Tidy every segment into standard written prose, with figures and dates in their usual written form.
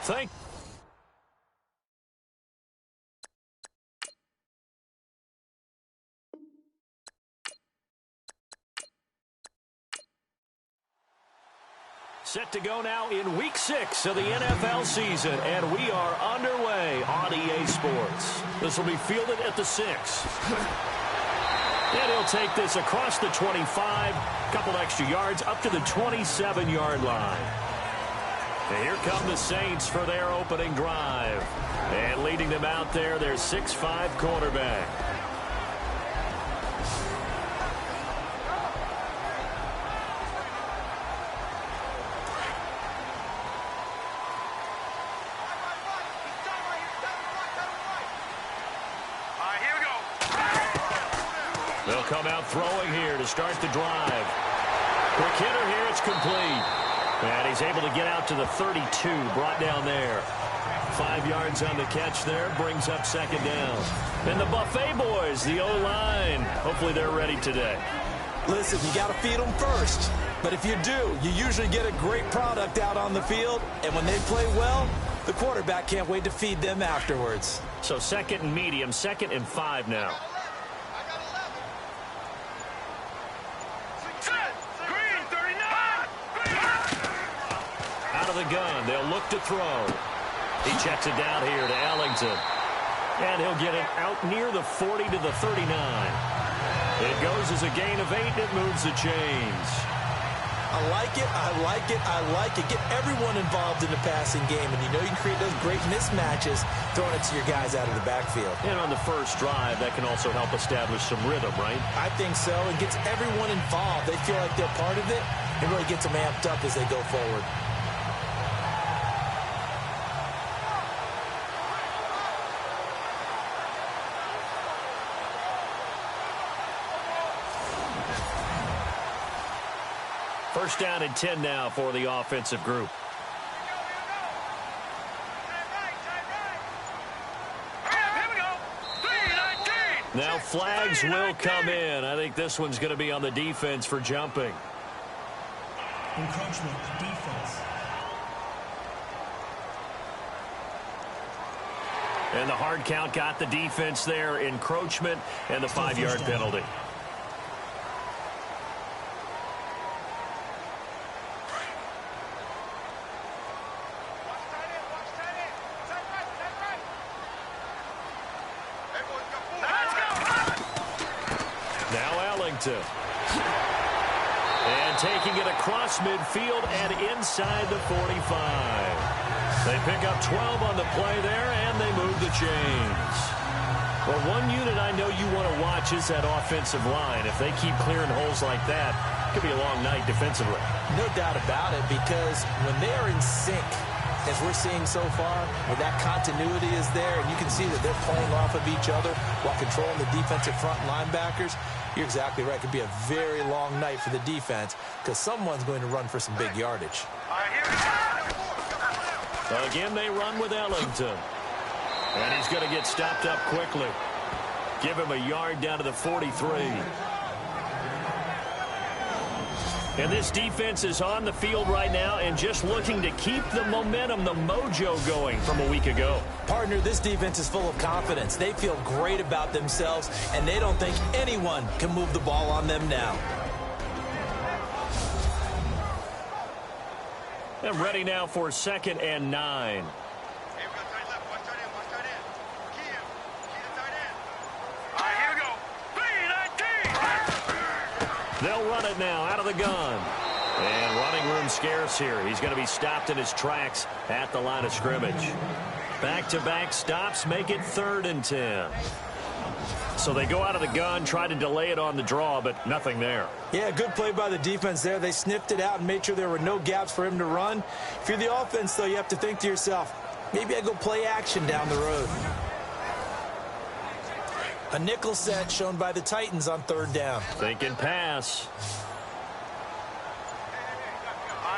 Thank Set to go now in Week 6 of the NFL season, and we are underway on EA Sports. This will be fielded at the 6. And he'll take this across the 25, couple extra yards up to the 27-yard line. And here come the Saints for their opening drive. And leading them out there, their 6'5" quarterback. They'll come out throwing here to start the drive. Quick hitter here, it's complete. And he's able to get out to the 32, brought down there. 5 yards on the catch there, brings up second down. And the Buffet boys, the O-line, hopefully they're ready today. Listen, you got to feed them first. But if you do, you usually get a great product out on the field. And when they play well, the quarterback can't wait to feed them afterwards. So second and medium, 2nd and 5 now. Out of the gun, they'll look to throw. He checks it down here to Ellington. And he'll get it out near the 40 to the 39. It goes as a gain of 8, and it moves the chains. I like it, I like it, I like it. Get everyone involved in the passing game, and you know you can create those great mismatches throwing it to your guys out of the backfield. And on the first drive, that can also help establish some rhythm, right? I think so. It gets everyone involved. They feel like they're part of it. It really gets them amped up as they go forward. First down and 10 now for the offensive group. Now flags will come in. I think this one's going to be on the defense for jumping. Encroachment, defense. And the hard count got the defense there. Encroachment and the 5-yard penalty. And taking it across midfield and inside the 45. They pick up 12 on the play there, and they move the chains. Well, one unit I know you want to watch is that offensive line. If they keep clearing holes like that, it could be a long night defensively. No doubt about it, because when they are in sync, as we're seeing so far, where that continuity is there, and you can see that they're playing off of each other while controlling the defensive front linebackers, you're exactly right. It could be a very long night for the defense because someone's going to run for some big yardage. Again, they run with Ellington. And he's going to get stopped up quickly. Give him a yard down to the 43. And this defense is on the field right now and just looking to keep the momentum, the mojo going from a week ago. Partner, this defense is full of confidence. They feel great about themselves, and they don't think anyone can move the ball on them now. And ready now for 2nd and 9. They'll run it now out of the gun. And running room scarce here. He's going to be stopped in his tracks at the line of scrimmage. Back-to-back stops make it 3rd and 10. So they go out of the gun, try to delay it on the draw, but nothing there. Yeah, good play by the defense there. They sniffed it out and made sure there were no gaps for him to run. If you're the offense, though, you have to think to yourself, maybe I go play action down the road. A nickel set shown by the Titans on 3rd down. Thinking pass.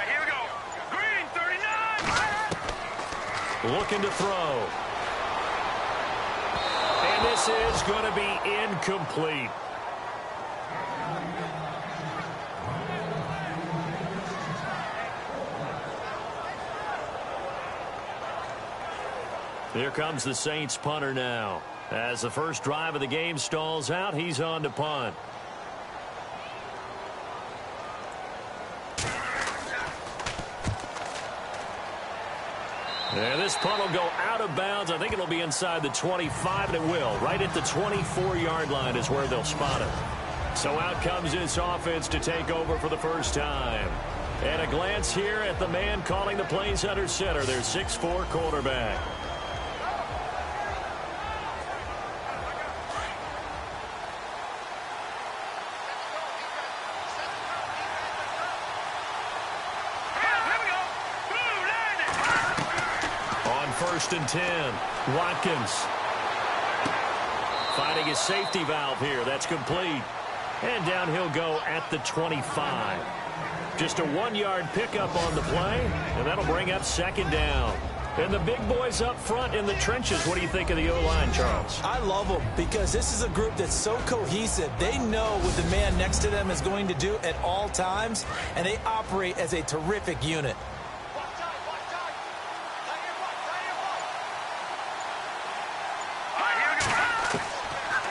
Here we go. Green, 39. Looking to throw. And this is going to be incomplete. Here comes the Saints punter now. As the first drive of the game stalls out, he's on to punt. And this punt will go out of bounds. I think it'll be inside the 25, and it will. Right at the 24-yard line is where they'll spot it. So out comes this offense to take over for the first time. And a glance here at the man calling the plays under center, their 6'4" quarterback. First and 10. Watkins finding his safety valve here. That's complete. And down he'll go at the 25. Just a 1-yard pickup on the play, and that'll bring up second down. And the big boys up front in the trenches. What do you think of the O-line, Charles? I love them because this is a group that's so cohesive. They know what the man next to them is going to do at all times, and they operate as a terrific unit.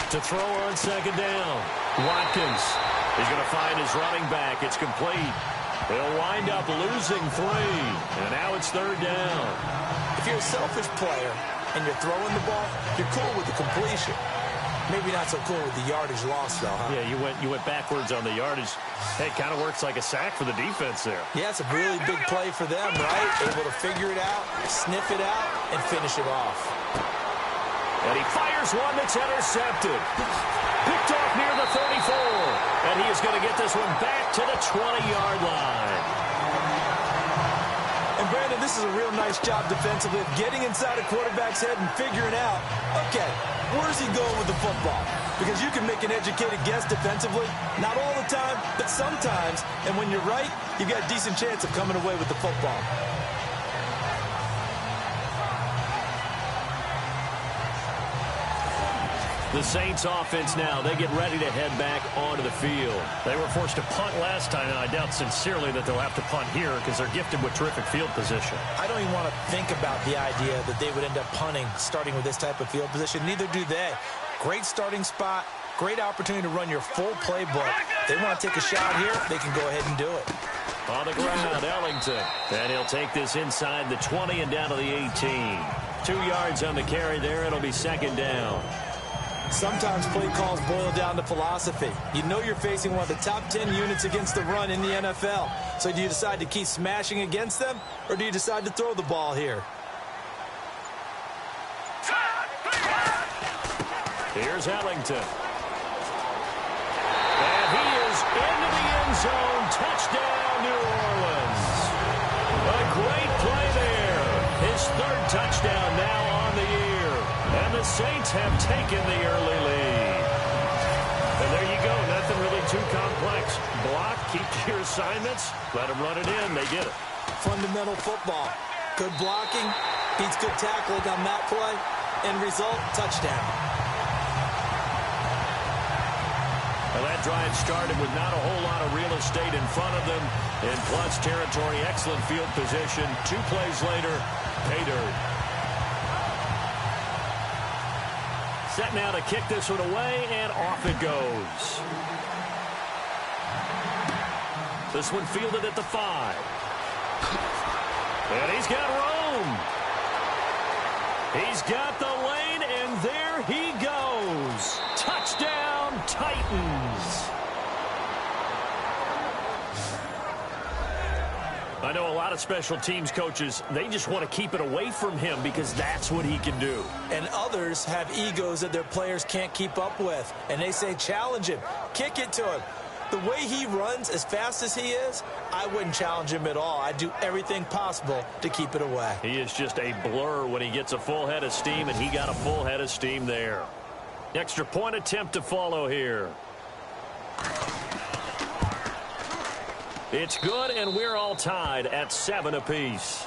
To throw on second down. Watkins is going to find his running back. It's complete. They'll wind up losing 3. And now it's third down. If you're a selfish player and you're throwing the ball, you're cool with the completion. Maybe not so cool with the yardage loss, though, huh? Yeah, you went backwards on the yardage. Hey, it kind of works like a sack for the defense there. Yeah, it's a really big play for them, right? Able to figure it out, sniff it out, and finish it off. And he fires one that's intercepted. Picked off near the 34. And he is going to get this one back to the 20-yard line. And, Brandon, this is a real nice job defensively of getting inside a quarterback's head and figuring out, okay, where's he going with the football? Because you can make an educated guess defensively. Not all the time, but sometimes. And when you're right, you've got a decent chance of coming away with the football. The Saints offense now, they get ready to head back onto the field. They were forced to punt last time, and I doubt sincerely that they'll have to punt here because they're gifted with terrific field position. I don't even want to think about the idea that they would end up punting starting with this type of field position. Neither do they. Great starting spot, great opportunity to run your full playbook. They want to take a shot here, they can go ahead and do it. On the ground, Ellington. And he'll take this inside the 20 and down to the 18. 2 yards on the carry there. It'll be second down. Sometimes play calls boil down to philosophy. You know you're facing one of the top 10 units against the run in the NFL. So do you decide to keep smashing against them, or do you decide to throw the ball here? Here's Ellington. And he is into the end zone. Touchdown, New Orleans. A great play there. His 3rd touchdown now on the year. And the Saints have taken the early lead. And there you go. Nothing really too complex. Block, keep to your assignments, let them run it in. They get it. Fundamental football. Good blocking, beats good tackling on that play. End result, touchdown. Well, that drive started with not a whole lot of real estate in front of them. In plus territory, excellent field position. 2 plays later, pay dirt. Set now to kick this one away, and off it goes. This one fielded at the 5. And he's got room. He's got the lane, and there he goes. Touchdown, Titans. I know a lot of special teams coaches, they just want to keep it away from him because that's what he can do. And others have egos that their players can't keep up with. And they say, challenge him, kick it to him. The way he runs as fast as he is, I wouldn't challenge him at all. I'd do everything possible to keep it away. He is just a blur when he gets a full head of steam, and he got a full head of steam there. Extra point attempt to follow here. It's good, and we're all tied at 7 apiece.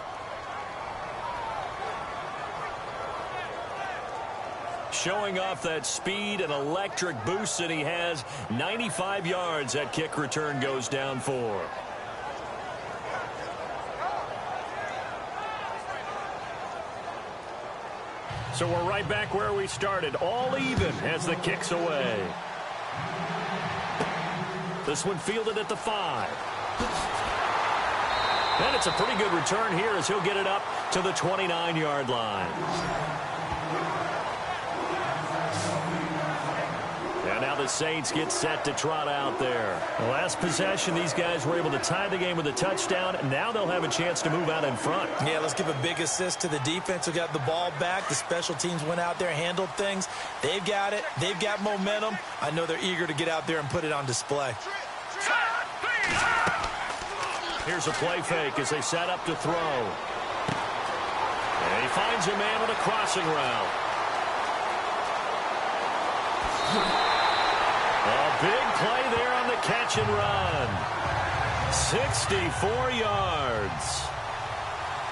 Showing off that speed and electric boost that he has. 95 yards that kick return goes down for. So we're right back where we started, all even as the kick's away. This one fielded at the 5. And it's a pretty good return here as he'll get it up to the 29-yard line. And now the Saints get set to trot out there. The last possession, these guys were able to tie the game with a touchdown. Now they'll have a chance to move out in front. Yeah, let's give a big assist to the defense who got the ball back. The special teams went out there, handled things. They've got it. They've got momentum. I know they're eager to get out there and put it on display. Here's a play fake as they set up to throw. And he finds a man on a crossing route. A big play there on the catch and run. 64 yards.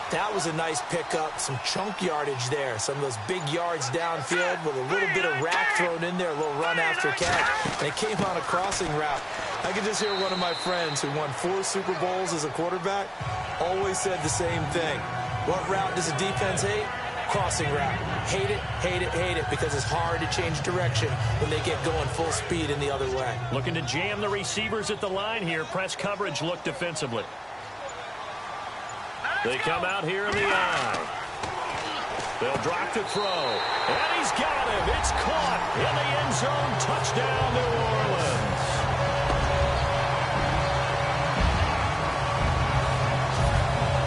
That was a nice pickup, some chunk yardage there. Some of those big yards downfield with a little bit of rack thrown in there, a little run after catch. And it came on a crossing route. I could just hear one of my friends who won 4 Super Bowls as a quarterback always said the same thing. What route does a defense hate? Crossing route. Hate it, hate it, hate it, because it's hard to change direction when they get going full speed in the other way. Looking to jam the receivers at the line here. Press coverage look defensively. They come out here in the eye. They'll drop to throw. And he's got him. It's caught in the end zone. Touchdown, New Orleans.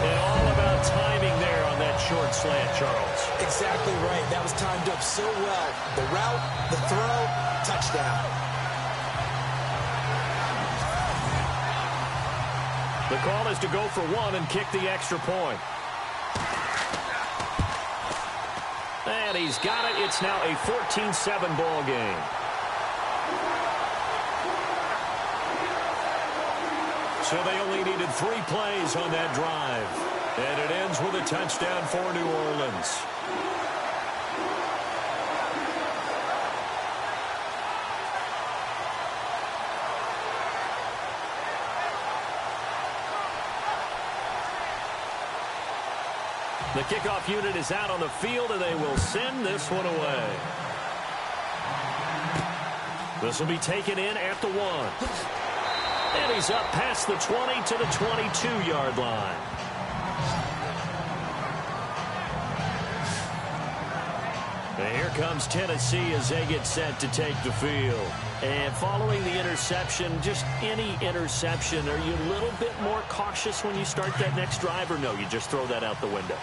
And all about timing there on that short slant, Charles. Exactly right. That was timed up so well. The route, the throw, touchdown. The call is to go for 1 and kick the extra point. And he's got it. It's now a 14-7 ball game. So they only needed 3 plays on that drive. And it ends with a touchdown for New Orleans. The kickoff unit is out on the field, and they will send this one away. This will be taken in at the 1. And he's up past the 20 to the 22-yard line. And here comes Tennessee as they get set to take the field. And following the interception, just any interception, are you a little bit more cautious when you start that next drive, or no, you just throw that out the window?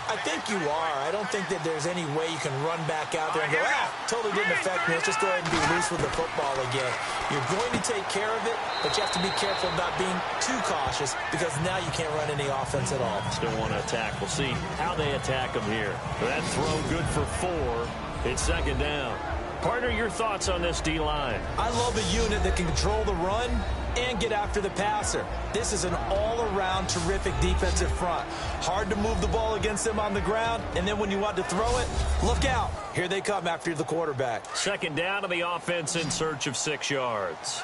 I think you are. I don't think that there's any way you can run back out there and go, totally didn't affect me. Let's just go ahead and be loose with the football again. You're going to take care of it, but you have to be careful about being too cautious because now you can't run any offense at all. Still want to attack. We'll see how they attack them here. That throw good for 4. It's second down. Partner, your thoughts on this D-line? I love a unit that can control the run and get after the passer. This is an all-around terrific defensive front. Hard to move the ball against them on the ground, and then when you want to throw it, look out. Here they come after the quarterback. Second down to the offense in search of 6 yards.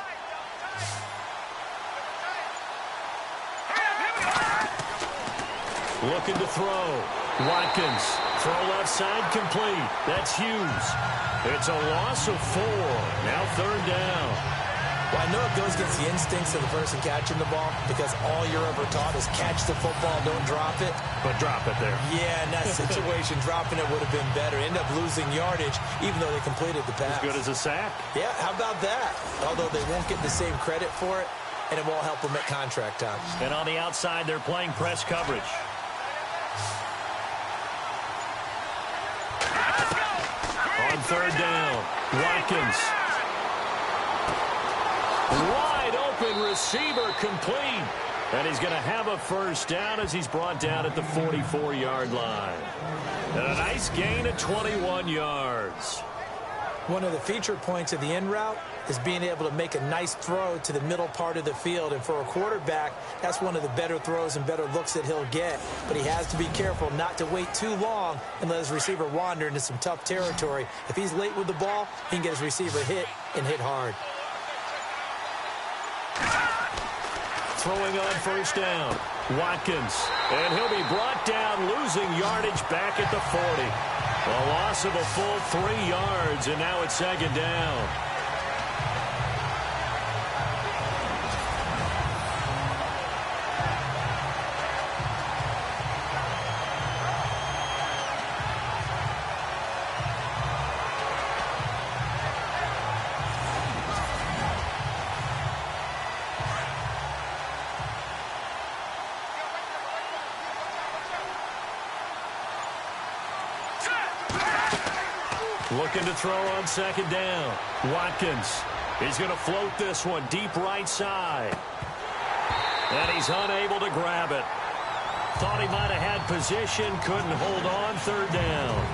Looking to throw. Watkins. Throw left side complete. That's Hughes. It's a loss of 4. Now third down. Well, I know it goes against the instincts of the person catching the ball because all you're ever taught is catch the football, don't drop it. But drop it there. Yeah, in that situation, dropping it would have been better. End up losing yardage, even though they completed the pass. As good as a sack. Yeah, how about that? Although they won't get the same credit for it, and it won't help them at contract time. And on the outside, they're playing press coverage. On third down, Watkins. Wide open receiver complete. And he's going to have a first down as he's brought down at the 44-yard line. And a nice gain of 21 yards. One of the feature points of the in route is being able to make a nice throw to the middle part of the field. And for a quarterback, that's one of the better throws and better looks that he'll get. But he has to be careful not to wait too long and let his receiver wander into some tough territory. If he's late with the ball, he can get his receiver hit and hit hard. Throwing on first down, Watkins. And he'll be brought down, losing yardage back at the 40. A loss of a full 3 yards, and now it's second down. Looking to throw on second down. Watkins. He's going to float this one deep right side. And he's unable to grab it. Thought he might have had position. Couldn't hold on. Third down.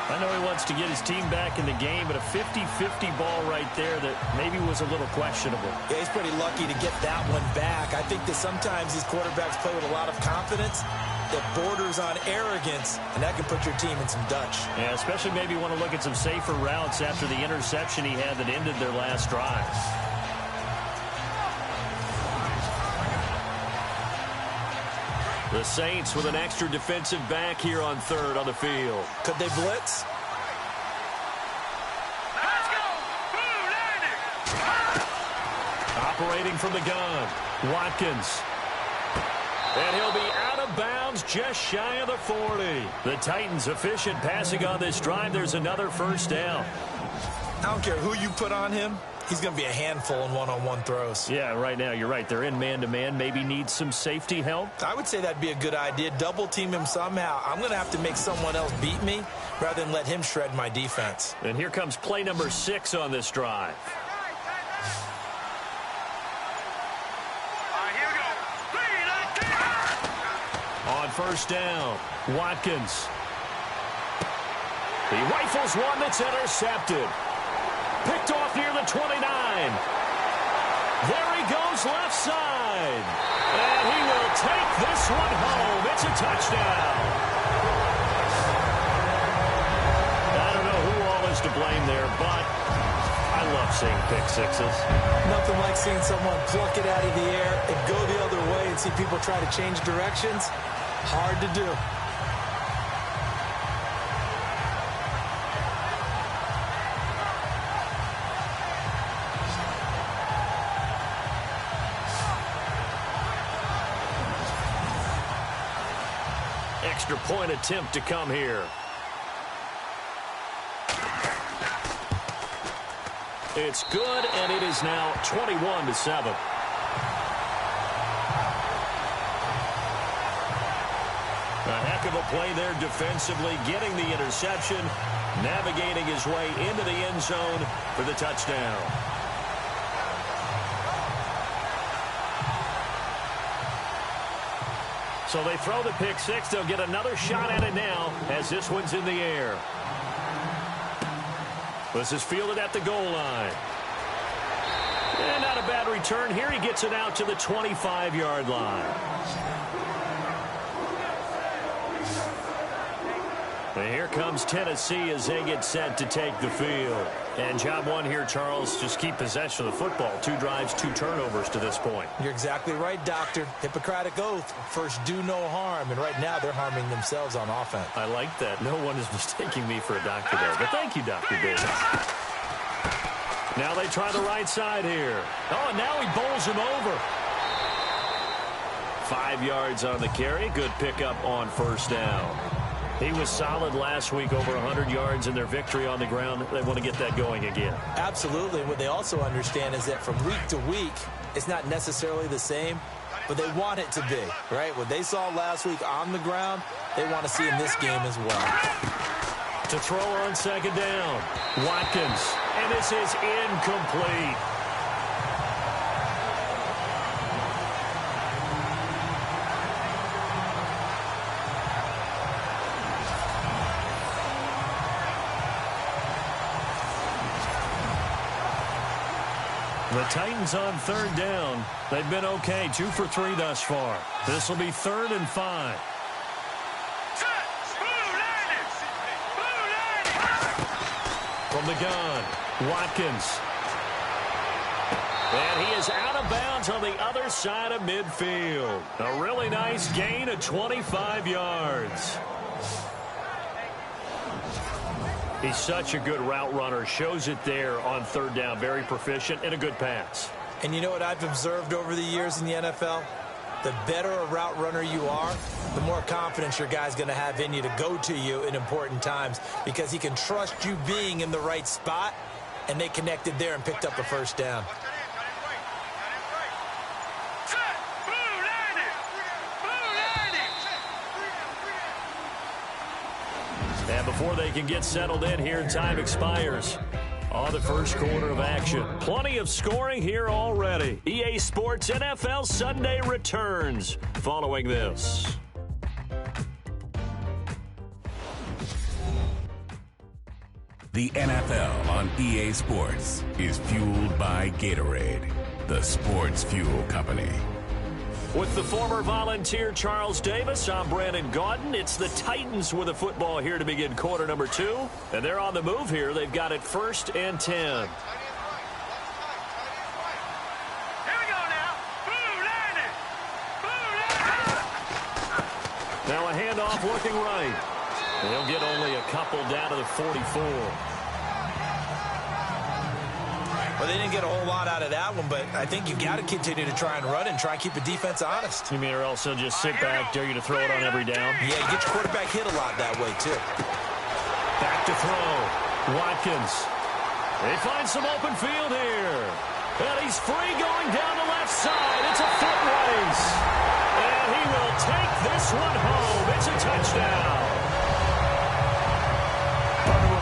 I know he wants to get his team back in the game, but a 50-50 ball right there that maybe was a little questionable. Yeah, he's pretty lucky to get that one back. I think that sometimes these quarterbacks play with a lot of confidence that borders on arrogance, and that can put your team in some Dutch. Yeah, especially maybe want to look at some safer routes after the interception he had that ended their last drive. The Saints with an extra defensive back here on third on the field. Could they blitz? Let's go! Blue landing! Operating from the gun, Watkins. And he'll be out of bounds just shy of the 40. The Titans efficient passing on this drive. There's another first down. I don't care who you put on him. He's going to be a handful in one-on-one throws. Yeah, right now, you're right. They're in man-to-man. Maybe need some safety help. I would say that'd be a good idea. Double team him somehow. I'm going to have to make someone else beat me rather than let him shred my defense. And here comes play number 6 on this drive. Here we go. On first down, Watkins. He rifles one that's intercepted. Picked off near the 29. There he goes left side. And he will take this one home. It's a touchdown. I don't know who all is to blame there, but I love seeing pick sixes. Nothing like seeing someone pluck it out of the air and go the other way and see people try to change directions. Hard to do. Extra point attempt to come here. It's good, and it is now 21-7. A heck of a play there defensively, getting the interception, navigating his way into the end zone for the touchdown. So they throw the pick six. They'll get another shot at it now as this one's in the air. This is fielded at the goal line. And not a bad return. Here he gets it out to the 25-yard line. And here comes Tennessee as they get set to take the field. And job one here, Charles, just keep possession of the football. 2 drives, 2 turnovers to this point. You're exactly right, Doctor. Hippocratic oath. First, do no harm. And right now, they're harming themselves on offense. I like that. No one is mistaking me for a doctor there. But thank you, Dr. Davis. Now they try the right side here. Oh, and now he bowls him over. 5 yards on the carry. Good pickup on first down. He was solid last week, over 100 yards in their victory on the ground. They want to get that going again. Absolutely. What they also understand is that from week to week, it's not necessarily the same, but they want it to be, right? What they saw last week on the ground, they want to see in this game as well. To throw on second down, Watkins, and this is incomplete. The Titans on third down. They've been okay, 2 for 3 thus far. This will be 3rd and 5. From the gun, Watkins. And he is out of bounds on the other side of midfield. A really nice gain of 25 yards. He's such a good route runner. Shows it there on third down. Very proficient and a good pass. And you know what I've observed over the years in the NFL? The better a route runner you are, the more confidence your guy's going to have in you to go to you in important times because he can trust you being in the right spot, and they connected there and picked up a first down. And before they can get settled in here, time expires on the first quarter of action. Plenty of scoring here already. EA Sports NFL Sunday returns following this. The NFL on EA Sports is fueled by Gatorade, the sports fuel company. With the former Volunteer Charles Davis, I'm Brandon Gaudin. It's the Titans with a football here to begin quarter number 2. And they're on the move here. They've got it 1st and 10. Here we go now. Blue line it. Now a handoff looking right. They'll get only a couple down to the 44. Well, they didn't get a whole lot out of that one, but I think you got to continue to try and run and try and keep the defense honest. You mean or else they'll just sit back, dare you to throw it on every down? Yeah, you get your quarterback hit a lot that way, too. Back to throw. Watkins. They find some open field here. And he's free going down the left side. It's a foot race. And he will take this one home. It's a touchdown.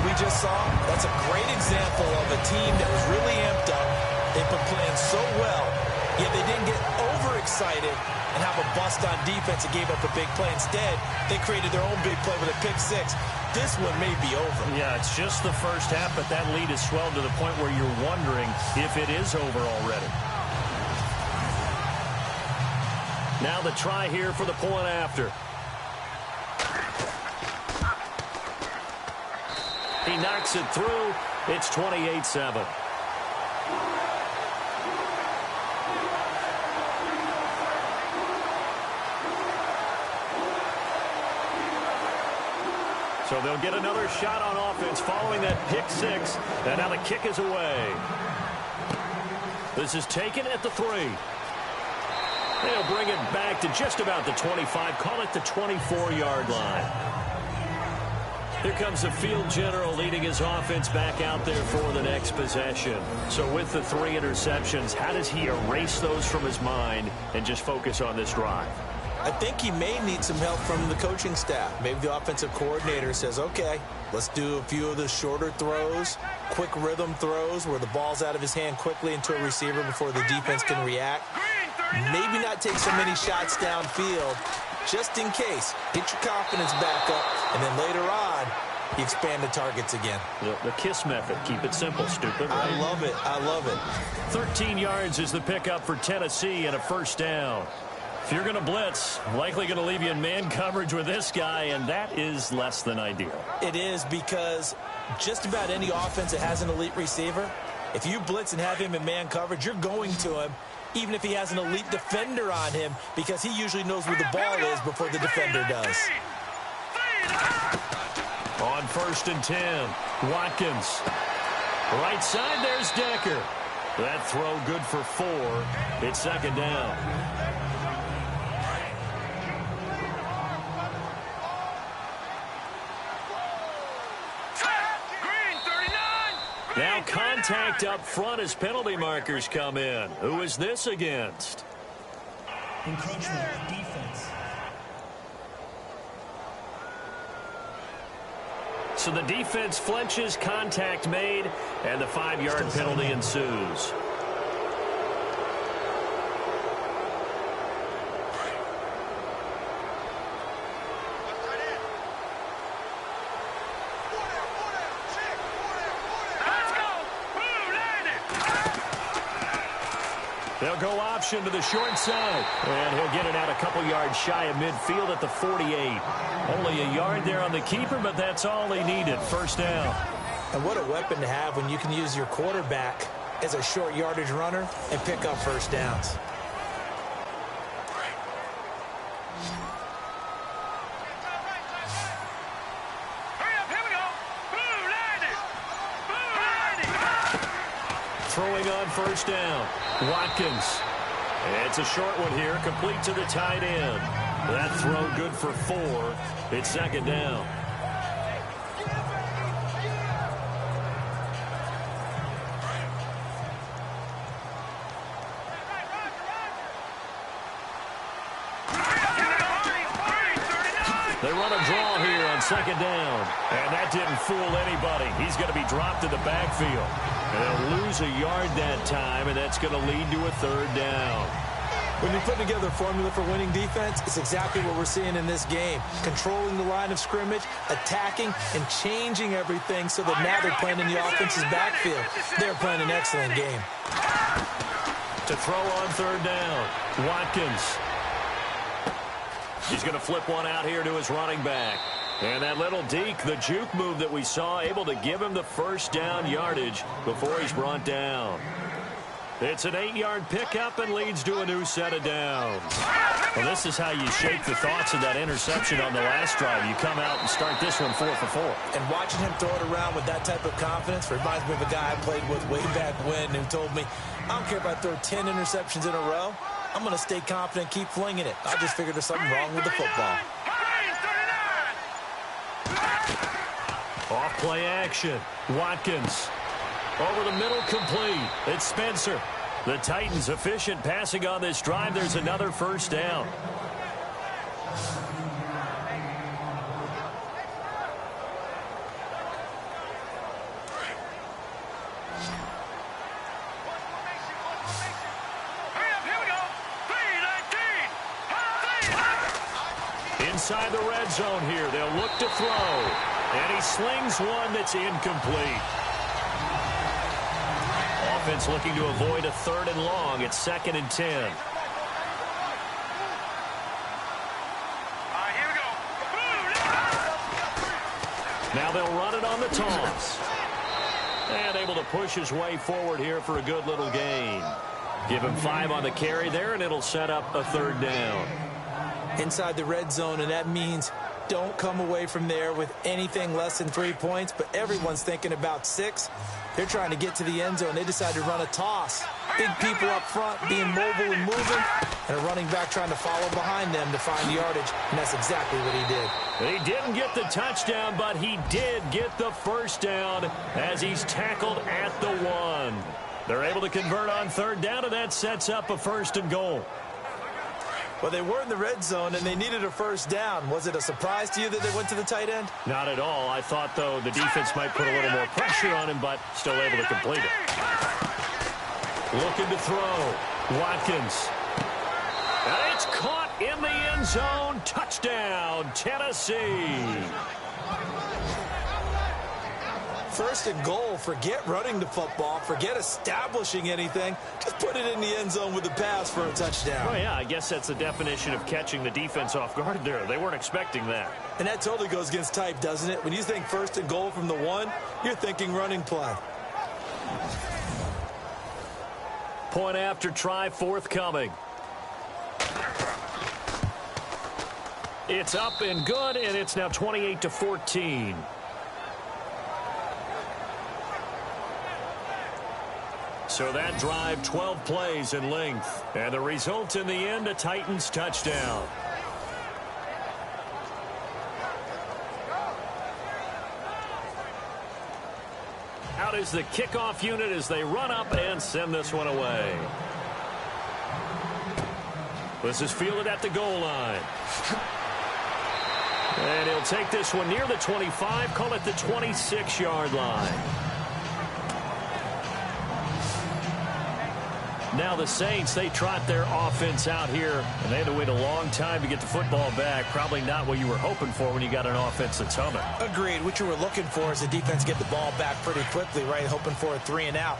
We just saw, that's a great example of a team that was really amped up. They've been playing so well, yet they didn't get overexcited and have a bust on defense and gave up a big play. Instead, they created their own big play with a pick six. This one may be over. Yeah, it's just the first half, but that lead has swelled to the point where you're wondering if it is over already. Now the try here for the point after. He knocks it through. It's 28-7. So they'll get another shot on offense following that pick six. And now the kick is away. This is taken at the 3. They'll bring it back to just about the 25. Call it the 24-yard line. Here comes the field general leading his offense back out there for the next possession. So with the 3 interceptions, how does he erase those from his mind and just focus on this drive? I think he may need some help from the coaching staff. Maybe the offensive coordinator says, okay, let's do a few of the shorter throws, quick rhythm throws where the ball's out of his hand quickly into a receiver before the defense can react. Maybe not take so many shots downfield, just in case. Get your confidence back up, and then later on, you expand the targets again. The KISS method. Keep it simple, stupid. Right? I love it. I love it. 13 yards is the pickup for Tennessee and a first down. If you're going to blitz, likely going to leave you in man coverage with this guy, and that is less than ideal. It is because just about any offense that has an elite receiver, if you blitz and have him in man coverage, you're going to him, even if he has an elite defender on him, because he usually knows where the ball is before the defender does. On 1st and 10, Watkins. Right side, there's Decker. That throw good for 4. It's second down. Now contact up front as penalty markers come in. Who is this against? Encroachment defense. So the defense flinches, contact made, and the 5-yard penalty ensues. They'll go option to the short side. And he'll get it out a couple yards shy of midfield at the 48. Only a yard there on the keeper, but that's all he needed. First down. And what a weapon to have when you can use your quarterback as a short yardage runner and pick up first downs. throwing on first down. Watkins. It's a short one here, complete to the tight end. That throw good for 4. It's second down. They run a draw here on second down. And that didn't fool anybody. He's going to be dropped in the backfield. And they'll lose a yard that time, and that's going to lead to a third down. When you put together a formula for winning defense, it's exactly what we're seeing in this game. Controlling the line of scrimmage, attacking, and changing everything so that now they're playing in the offense's backfield. They're playing an excellent game. To throw on third down, Watkins. He's going to flip one out here to his running back. And that little deke, the juke move that we saw, able to give him the first down yardage before he's brought down. It's an 8-yard pickup and leads to a new set of downs. Well, this is how you shake the thoughts of that interception on the last drive. You come out and start this one 4 for 4. And watching him throw it around with that type of confidence reminds me of a guy I played with way back when who told me, I don't care if I throw 10 interceptions in a row. I'm going to stay confident, keep flinging it. I just figured there's something wrong with the football. Off play action. Watkins. Over the middle, complete. It's Spencer. The Titans efficient passing on this drive. There's another first down. Inside the red zone here. They'll look to throw. And he slings one that's incomplete. Offense looking to avoid a 3rd and long. It's 2nd and 10. Here we go. Now they'll run it on the toss. And able to push his way forward here for a good little gain. Give him 5 on the carry there, and it'll set up a 3rd down. Inside the red zone, and that means don't come away from there with anything less than 3 points, but everyone's thinking about 6. They're trying to get to the end zone. They decide to run a toss. Big people up front being mobile and moving, and a running back trying to follow behind them to find yardage, and that's exactly what he did. He didn't get the touchdown, but he did get the first down as he's tackled at the 1. They're able to convert on 3rd down, and that sets up a 1st and goal. Well, they were in the red zone, and they needed a first down. Was it a surprise to you that they went to the tight end? Not at all. I thought, though, the defense might put a little more pressure on him, but still able to complete it. Looking to throw. Watkins. And it's caught in the end zone. Touchdown, Tennessee. 1st and goal. Forget running the football. Forget establishing anything. Just put it in the end zone with the pass for a touchdown. Oh, yeah, I guess that's the definition of catching the defense off guard there. They weren't expecting that. And that totally goes against type, doesn't it? When you think 1st and goal from the 1, you're thinking running play. Point after try forthcoming. It's up and good, and it's now 28-14. So that drive, 12 plays in length. And the result in the end, a Titans touchdown. Out is the kickoff unit as they run up and send this one away. This is fielded at the goal line. And he'll take this one near the 25, call it the 26-yard line. Now the Saints, they trot their offense out here, and they had to wait a long time to get the football back. Probably not what you were hoping for when you got an offense that's humming. Agreed. What you were looking for is the defense get the ball back pretty quickly, right? Hoping for a 3 and out.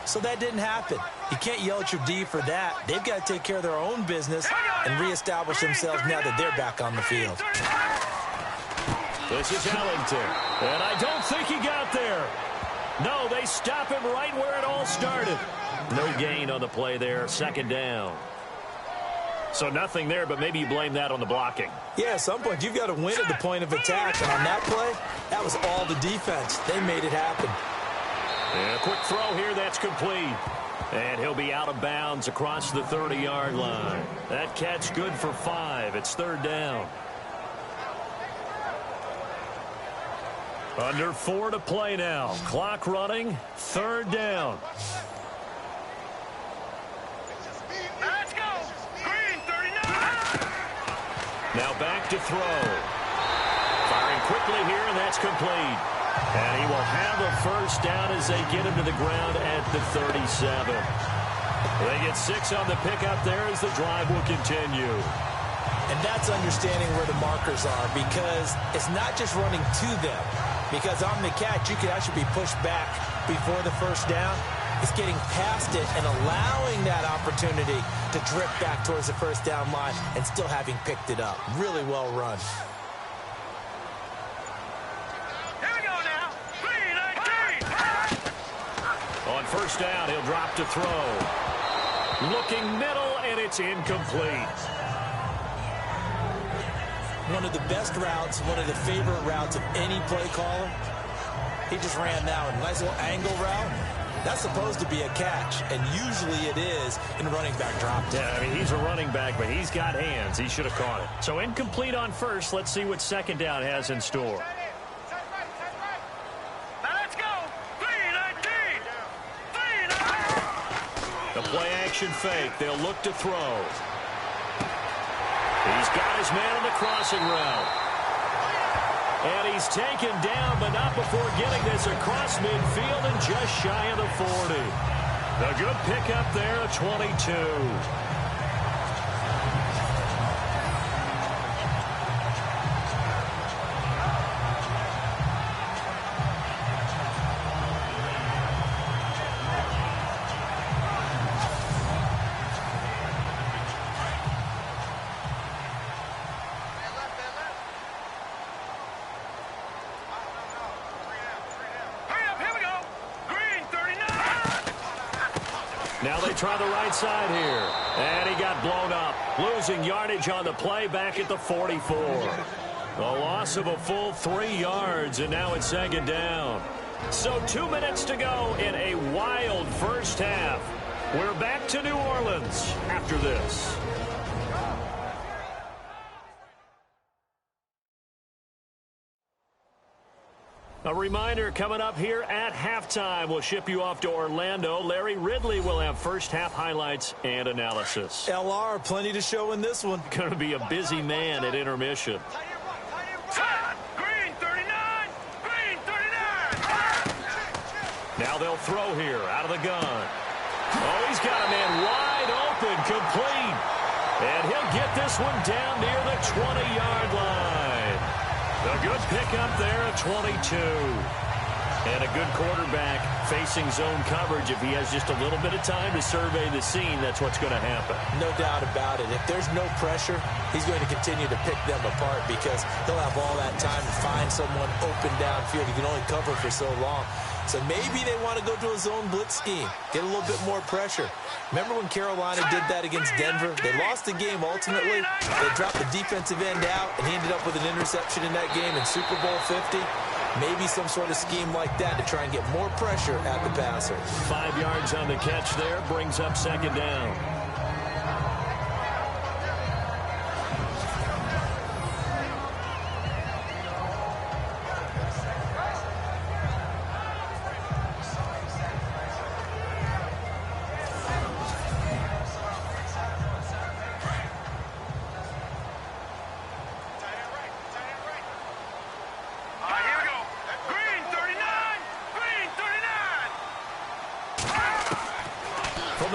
So that didn't happen. You can't yell at your D for that. They've got to take care of their own business and reestablish themselves now that they're back on the field. This is Ellington, and I don't think he got there. No, they stop him right where it all started. No gain on the play there, 2nd down. So nothing there, but maybe you blame that on the blocking. Yeah, at some point you've got to win at the point of attack, and on that play, that was all the defense. They made it happen. And a quick throw here, that's complete. And he'll be out of bounds across the 30-yard line. That catch good for 5. It's third down. Under 4 to play now. Clock running. Third down. Let's go. Green 39. Now back to throw. Firing quickly here, and that's complete. And he will have a first down as they get him to the ground at the 37. They get 6 on the pickup there as the drive will continue. And that's understanding where the markers are, because it's not just running to them. Because on the catch, you could actually be pushed back before the first down. It's getting past it and allowing that opportunity to drip back towards the first down line and still having picked it up. Really well run. Here we go now. 3-19. On first down, he'll drop to throw. Looking middle, and it's incomplete. One of the best routes, one of the favorite routes of any play caller. He just ran now a nice little angle route. That's supposed to be a catch, and usually it is in running back drop. Yeah, I mean, he's a running back, but he's got hands. He should have caught it. So incomplete on first. Let's see what second down has in store. Now let's go. 3-19. 3-19. The play action fake. They'll look to throw. He's got his man on the crossing route. And he's taken down, but not before getting this across midfield and just shy of the 40. A good pickup there at 22. Now they try the right side here. And he got blown up. Losing yardage on the play back at the 44. A loss of a full 3 yards, and now it's second down. So 2 minutes to go in a wild first half. We're back to New Orleans after this. A reminder coming up here at halftime. We'll ship you off to Orlando. Larry Ridley will have first half highlights and analysis. LR, plenty to show in this one. Going to be a busy man at intermission. Green 39. Green 39. Now they'll throw here out of the gun. Oh, he's got a man wide open, complete. And he'll get this one down near the 20-yard line. A good pickup there at 22. And a good quarterback facing zone coverage. If he has just a little bit of time to survey the scene, that's what's going to happen. No doubt about it. If there's no pressure, he's going to continue to pick them apart because he'll have all that time to find someone open downfield. He can only cover for so long. So maybe they want to go to a zone blitz scheme, get a little bit more pressure. Remember when Carolina did that against Denver? They lost the game ultimately. They dropped the defensive end out, and he ended up with an interception in that game in Super Bowl 50. Maybe some sort of scheme like that to try and get more pressure at the passer. 5 yards on the catch there brings up second down.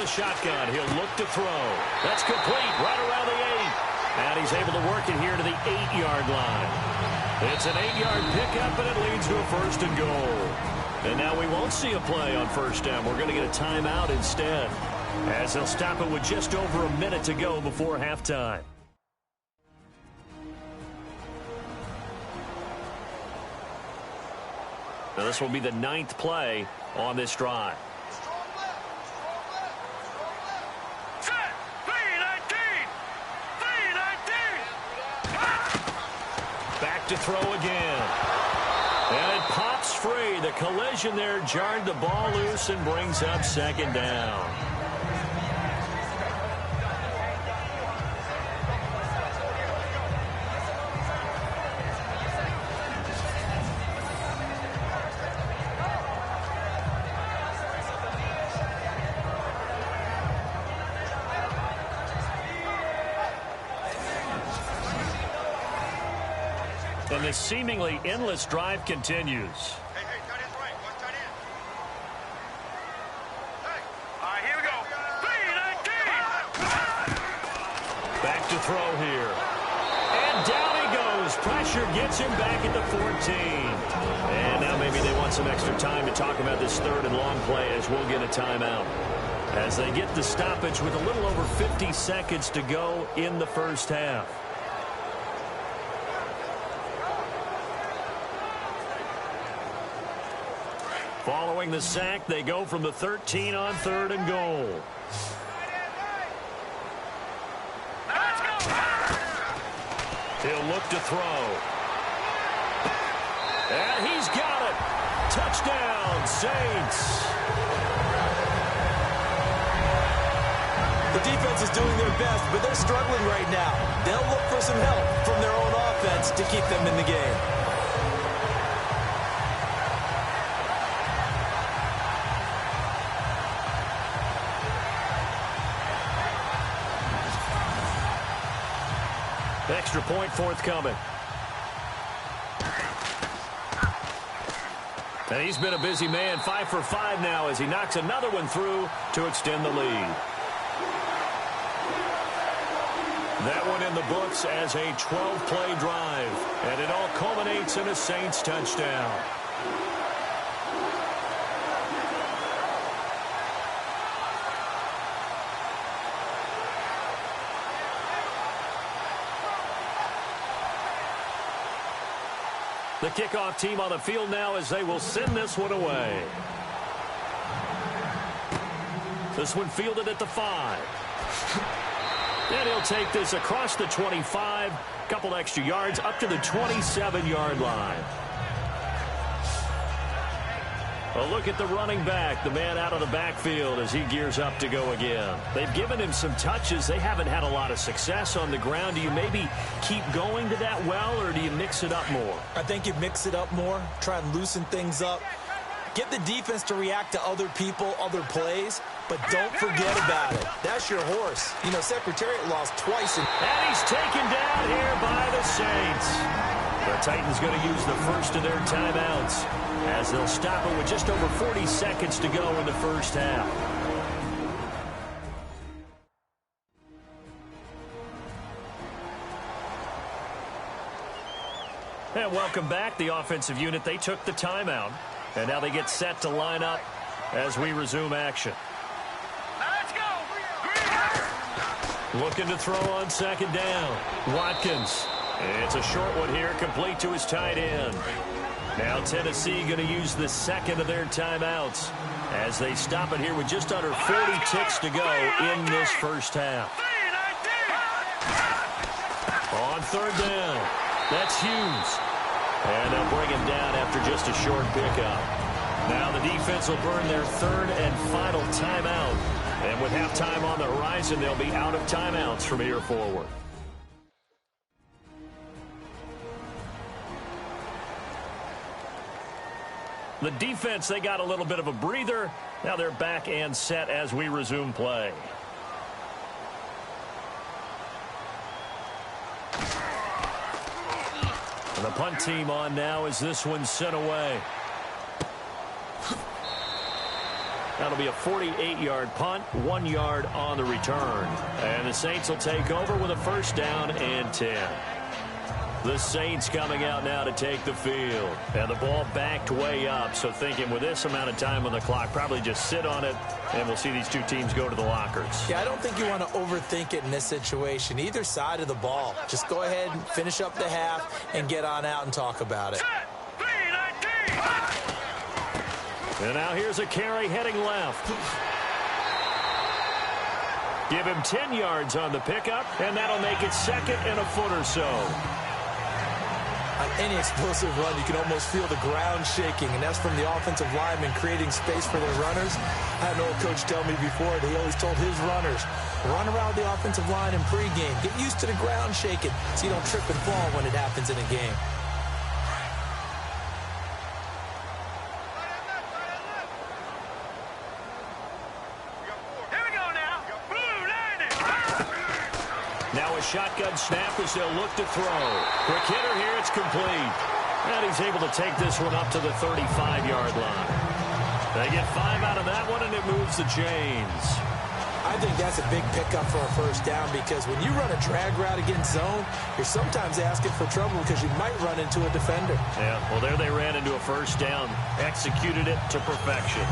Shotgun, he'll look to throw. That's complete right around the 8. And he's able to work it here to the 8-yard line. It's an 8-yard pickup, and it leads to a first and goal. And now we won't see a play on first down. We're going to get a timeout instead, as they'll stop it with just over a minute to go before halftime. Now this will be the 9th play on this drive. To throw again. And it pops free. The collision there jarred the ball loose and brings up second down. And this seemingly endless drive continues. Hey, tight end's right. One tight end. Hey. All right, here we go. 3-19. Back to throw here. And down he goes. Pressure gets him back at the 14. And now maybe they want some extra time to talk about this third and long play as we'll get a timeout. As they get the stoppage with a little over 50 seconds to go in the first half. Following the sack, they go from the 13 on third and goal. Let's go. He'll look to throw. And he's got it. Touchdown, Saints. The defense is doing their best, but they're struggling right now. They'll look for some help from their own offense to keep them in the game. Extra point forthcoming. And he's been a busy man, 5 for 5 now as he knocks another one through to extend the lead. That one in the books as a 12-play drive. And it all culminates in a Saints touchdown. The kickoff team on the field now as they will send this one away. This one fielded at the 5. And he'll take this across the 25. Couple extra yards up to the 27-yard line. A look at the running back, the man out of the backfield as he gears up to go again. They've given him some touches. They haven't had a lot of success on the ground. Do you maybe keep going to that well, or do you mix it up more? I think you mix it up more, try and loosen things up. Get the defense to react to other people, other plays, but don't forget about it. That's your horse. You know, Secretariat lost twice. And he's taken down here by the Saints. The Titans going to use the first of their timeouts as they'll stop it with just over 40 seconds to go in the first half. And welcome back. The offensive unit, they took the timeout. And now they get set to line up as we resume action. Let's go. Looking to throw on second down. Watkins. It's a short one here, complete to his tight end. Now Tennessee going to use the second of their timeouts as they stop it here with just under 40 ticks to go in this first half. On third down, that's Hughes. And they'll bring him down after just a short pickup. Now the defense will burn their third and final timeout. And with halftime on the horizon, they'll be out of timeouts from here forward. The defense, they got a little bit of a breather. Now they're back and set as we resume play. And the punt team on now as this one's sent away. That'll be a 48-yard punt, 1 yard on the return. And the Saints will take over with a first down and 10. The Saints coming out now to take the field. And the ball backed way up, so thinking with this amount of time on the clock, probably just sit on it, and we'll see these two teams go to the lockers. Yeah, I don't think you want to overthink it in this situation. Either side of the ball. Just go ahead and finish up the half and get on out and talk about it. And now here's a carry heading left. Give him 10 yards on the pickup, and that'll make it second and a foot or so. Any explosive run, you can almost feel the ground shaking, and that's from the offensive linemen creating space for their runners. I had an old coach tell me before that he always told his runners, run around the offensive line in pregame. Get used to the ground shaking so you don't trip and fall when it happens in a game. Now a shotgun snap as they'll look to throw. Quick hitter here, it's complete. And he's able to take this one up to the 35-yard line. They get 5 out of that one, and it moves the chains. I think that's a big pickup for a first down because when you run a drag route against zone, you're sometimes asking for trouble because you might run into a defender. Yeah, well, there they ran into a first down. Executed it to perfection.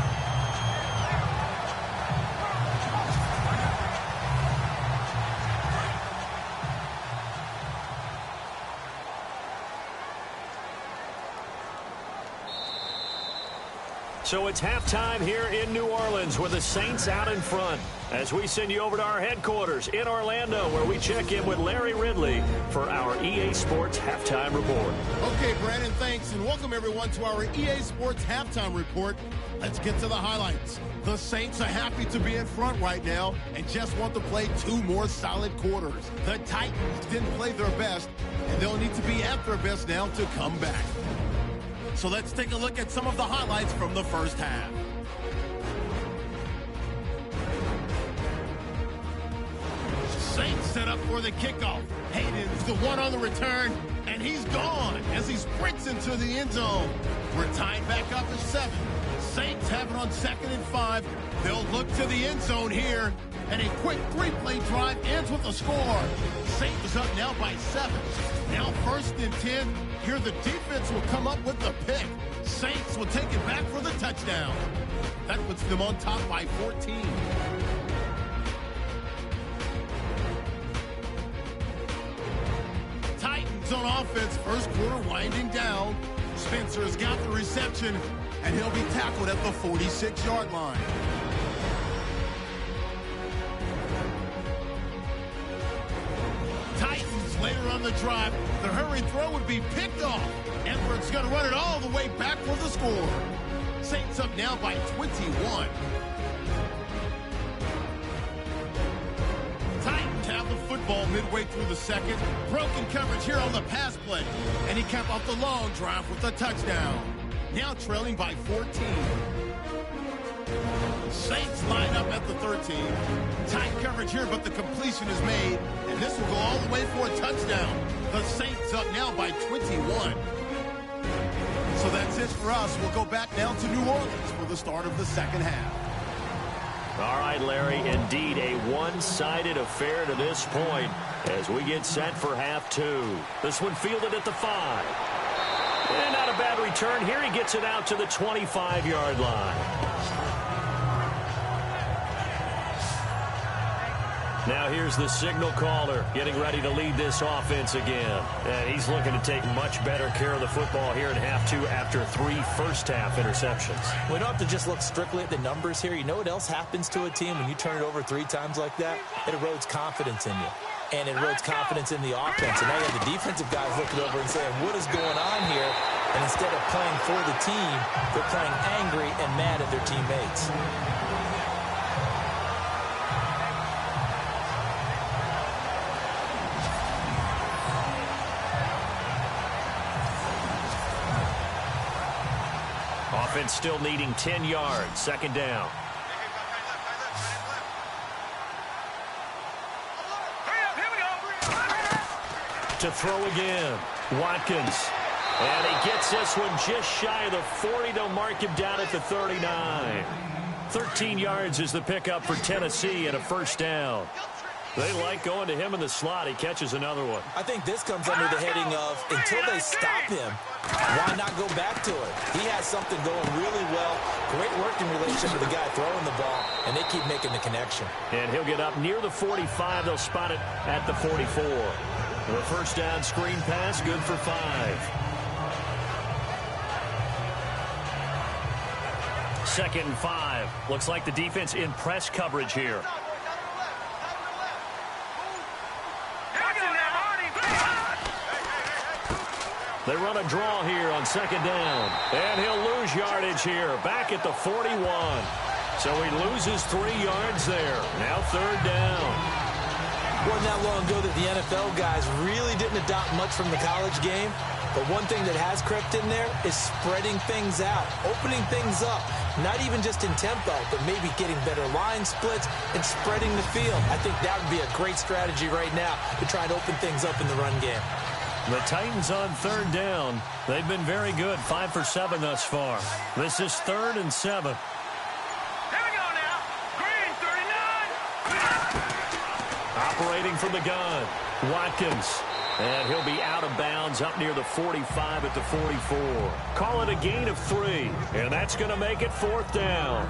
So it's halftime here in New Orleans with the Saints out in front as we send you over to our headquarters in Orlando where we check in with Larry Ridley for our EA Sports Halftime Report. Okay, Brandon, thanks, and welcome everyone to our EA Sports Halftime Report. Let's get to the highlights. The Saints are happy to be in front right now and just want to play 2 more solid quarters. The Titans didn't play their best, and they'll need to be at their best now to come back. So let's take a look at some of the highlights from the first half. Saints set up for the kickoff. Hayden's the one on the return, and he's gone as he sprints into the end zone. We're tied back up at 7. Saints have it on 2nd and 5. They'll look to the end zone here, and a quick 3-play drive ends with a score. Saints up now by 7. Now 1st and 10. Here the defense will come up with the pick. Saints will take it back for the touchdown. That puts them on top by 14. Titans on offense, first quarter winding down. Spencer's got the reception, and he'll be tackled at the 46-yard line. Titans later on the drive, the hurry throw would be picked off. Edwards going to run it all the way back for the score. Saints up now by 21. Titans have the football midway through the second. Broken coverage here on the pass play. And he capped off the long drive with a touchdown. Now trailing by 14. Saints line up at the 13. Tight coverage here, but the completion is made. And this will go all the way for a touchdown. The Saints up now by 21. So that's it for us. We'll go back down to New Orleans for the start of the second half. All right, Larry, indeed a one-sided affair to this point as we get set for half 2. This one fielded at the 5. And not a bad return. Here he gets it out to the 25-yard line. Now here's the signal caller getting ready to lead this offense again. And he's looking to take much better care of the football here in half 2 after 3 first-half interceptions. We don't have to just look strictly at the numbers here. You know what else happens to a team when you turn it over 3 times like that? It erodes confidence in you. And it erodes confidence in the offense. And now you have the defensive guys looking over and saying, what is going on here? And instead of playing for the team, they're playing angry and mad at their teammates. Offense still needing 10 yards. Second down. To throw again. Watkins. And he gets this one just shy of the 40. They'll mark him down at the 39. 13 yards is the pickup for Tennessee and a first down. They like going to him in the slot. He catches another one. I think this comes under the heading of until they stop him, why not go back to it? He has something going really well. Great working relationship with the guy throwing the ball, and they keep making the connection. And he'll get up near the 45. They'll spot it at the 44. The first down screen pass, good for 5. Second and 5. Looks like the defense in press coverage here. They run a draw here on second down. And he'll lose yardage here, back at the 41. So he loses 3 yards there. Now third down. Wasn't that long ago that the NFL guys really didn't adopt much from the college game. But one thing that has crept in there is spreading things out, opening things up, not even just in tempo, but maybe getting better line splits and spreading the field. I think that would be a great strategy right now to try and open things up in the run game. The Titans on third down. They've been very good, 5 for 7 thus far. This is 3rd and 7. Here we go now. Green 39. Operating from the gun, Watkins. And he'll be out of bounds up near the 45 at the 44. Call it a gain of 3, and that's going to make it 4th down.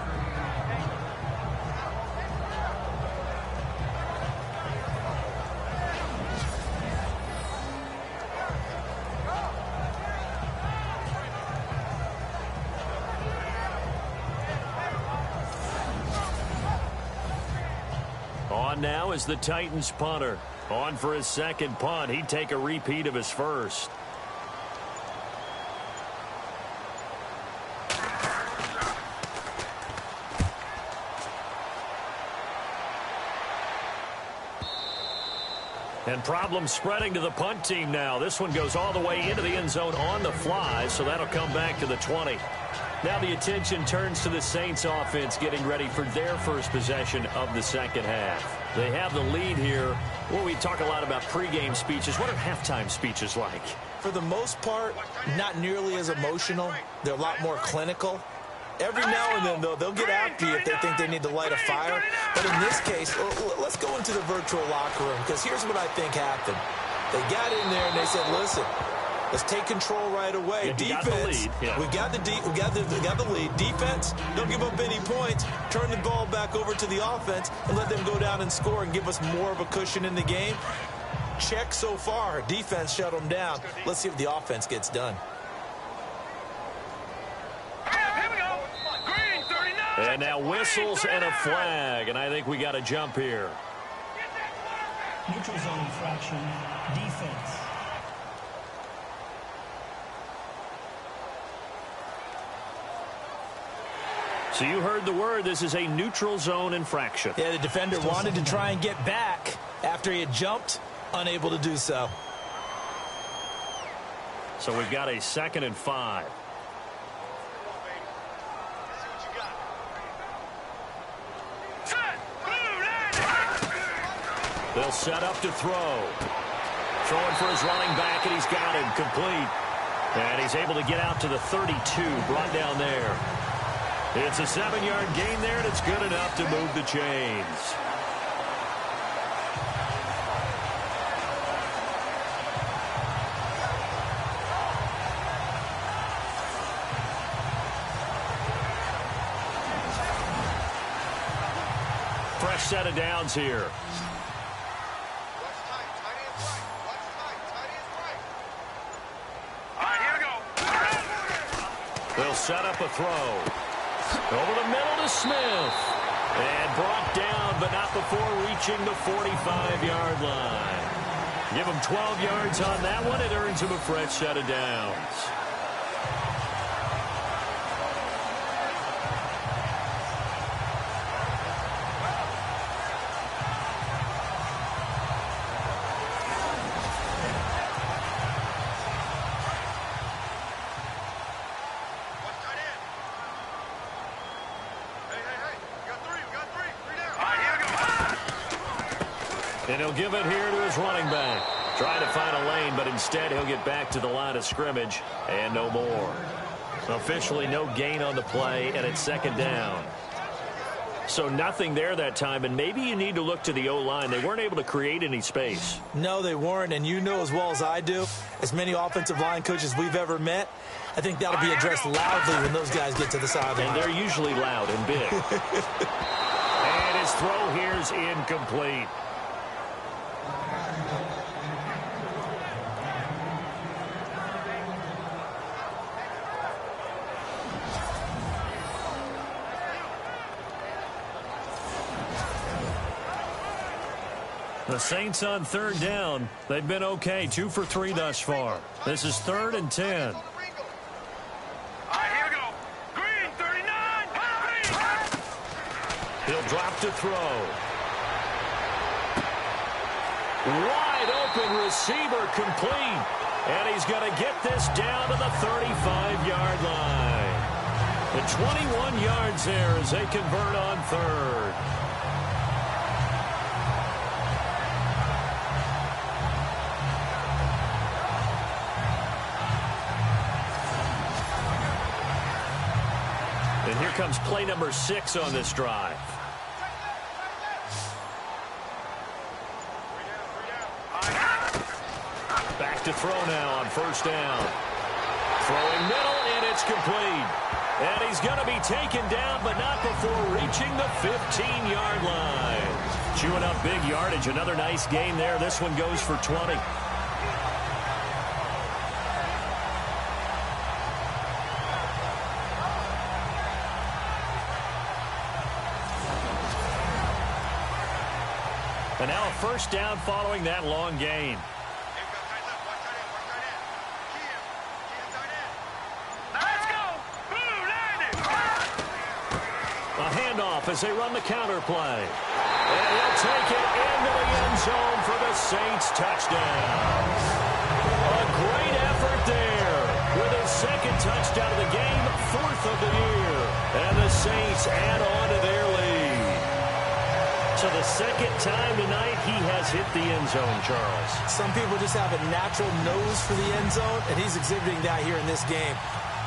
On now is the Titans punter. On for his second punt. He'd take a repeat of his first. And problems spreading to the punt team now. This one goes all the way into the end zone on the fly, so that'll come back to the 20. Now the attention turns to the Saints offense getting ready for their first possession of the second half. They have the lead here. Well, we talk a lot about pregame speeches. What are halftime speeches like? For the most part, not nearly as emotional. They're a lot more clinical. Every now and then, though, they'll get after you if they think they need to light a fire. But in this case, let's go into the virtual locker room, because here's what I think happened. They got in there and they said, listen, let's take control right away. Defense, we got the lead. Defense, don't give up any points. Turn the ball back over to the offense and let them go down and score and give us more of a cushion in the game. Check so far. Defense shut them down. Let's see if the offense gets done. Here we go. Green 39. And now whistles and a flag, and I think we got to jump here. Neutral zone infraction. Defense. So you heard the word. This is a neutral zone infraction. Yeah, the defender wanted to try and get back after he had jumped, unable to do so. So we've got a 2nd and 5. They'll set up to throw. Throwing for his running back, and he's got him complete. And he's able to get out to the 32, brought down there. It's a 7-yard gain there, and it's good enough to move the chains. Fresh set of downs here. They'll set up a throw. Over the middle to Smith. And brought down, but not before reaching the 45-yard line. Give him 12 yards on that one. It earns him a fresh set of downs. And he'll give it here to his running back. Trying to find a lane, but instead he'll get back to the line of scrimmage and no more. Officially no gain on the play, and it's 2nd down. So nothing there that time, and maybe you need to look to the O-line. They weren't able to create any space. No, they weren't, and you know as well as I do, as many offensive line coaches we've ever met, I think that'll be addressed loudly when those guys get to the sideline. And they're usually loud and big. And his throw here's incomplete. The Saints on third down. They've been okay, 2 for 3 thus far. This is 3rd and 10. All right, here we go. Green, 39. Green. He'll drop to throw. Wide open receiver complete. And he's going to get this down to the 35-yard line. The 21 yards there as they convert on 3rd. And here comes play number 6 on this drive. Back to throw now on 1st down. Throwing middle, and it's complete. And he's going to be taken down, but not before reaching the 15-yard line. Chewing up big yardage. Another nice gain there. This one goes for 20. And now a 1st down following that long gain. Let's go. Blue landed. A handoff as they run the counter play. And he'll take it into the end zone for the Saints touchdown. A great effort there with his 2nd touchdown of the game, 4th of the year. And the Saints add on to their lead. So the 2nd time tonight he has hit the end zone, Charles. Some people just have a natural nose for the end zone, and he's exhibiting that here in this game.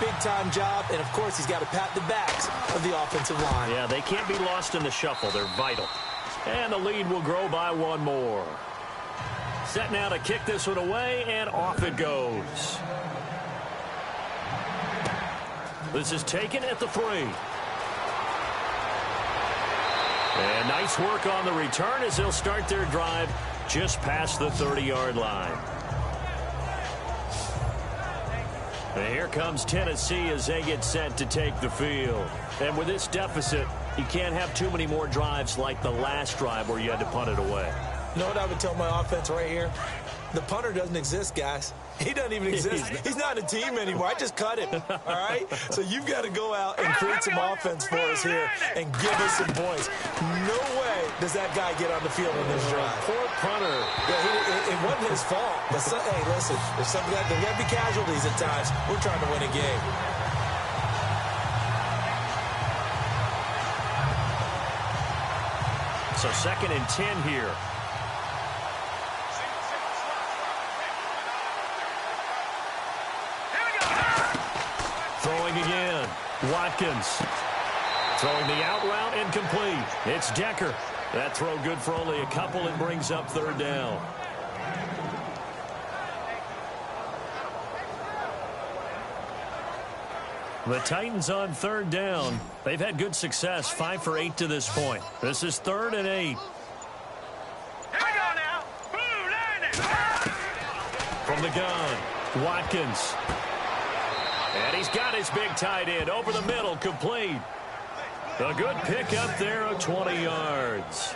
Big-time job, and, of course, he's got to pat the backs of the offensive line. Yeah, they can't be lost in the shuffle. They're vital. And the lead will grow by 1 more. Set now to kick this one away, and off it goes. This is taken at the 3. And nice work on the return as they'll start their drive just past the 30-yard line. And here comes Tennessee as they get set to take the field. And with this deficit, you can't have too many more drives like the last drive where you had to punt it away. You know what I would tell my offense right here? The punter doesn't exist, guys. He doesn't even exist. He's not a team anymore. I just cut him, all right? So you've got to go out and create some offense for us here and give us some points. No way does that guy get on the field on this drive. Poor punter. Yeah, it wasn't his fault. But hey, listen, there's something that there got to be casualties at times. We're trying to win a game. So 2nd and 10 here. Throwing again. Watkins. Throwing the out route incomplete. It's Decker. That throw good for only a couple. It brings up 3rd down. The Titans on 3rd down. They've had good success, 5 for 8 to this point. This is 3rd and 8. Here we go now. Blue landed. From the gun, Watkins. And he's got his big tight end over the middle, complete. A good pickup there of 20 yards.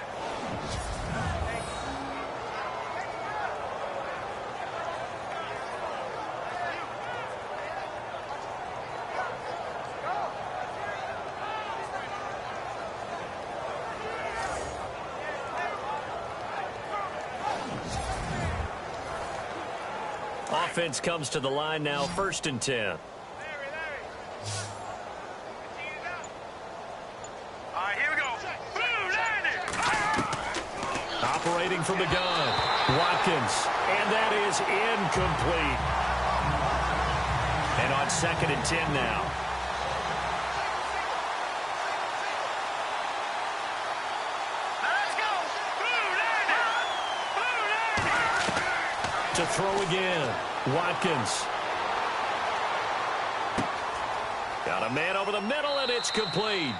Offense comes to the line now, 1st and 10. All right, here we go. Blue landed. Operating from the gun, Watkins, and that is incomplete. And on 2nd and 10 now. Let's go. Blue landed. Blue landed. To throw again, Watkins. Got a man over the middle, and it's complete.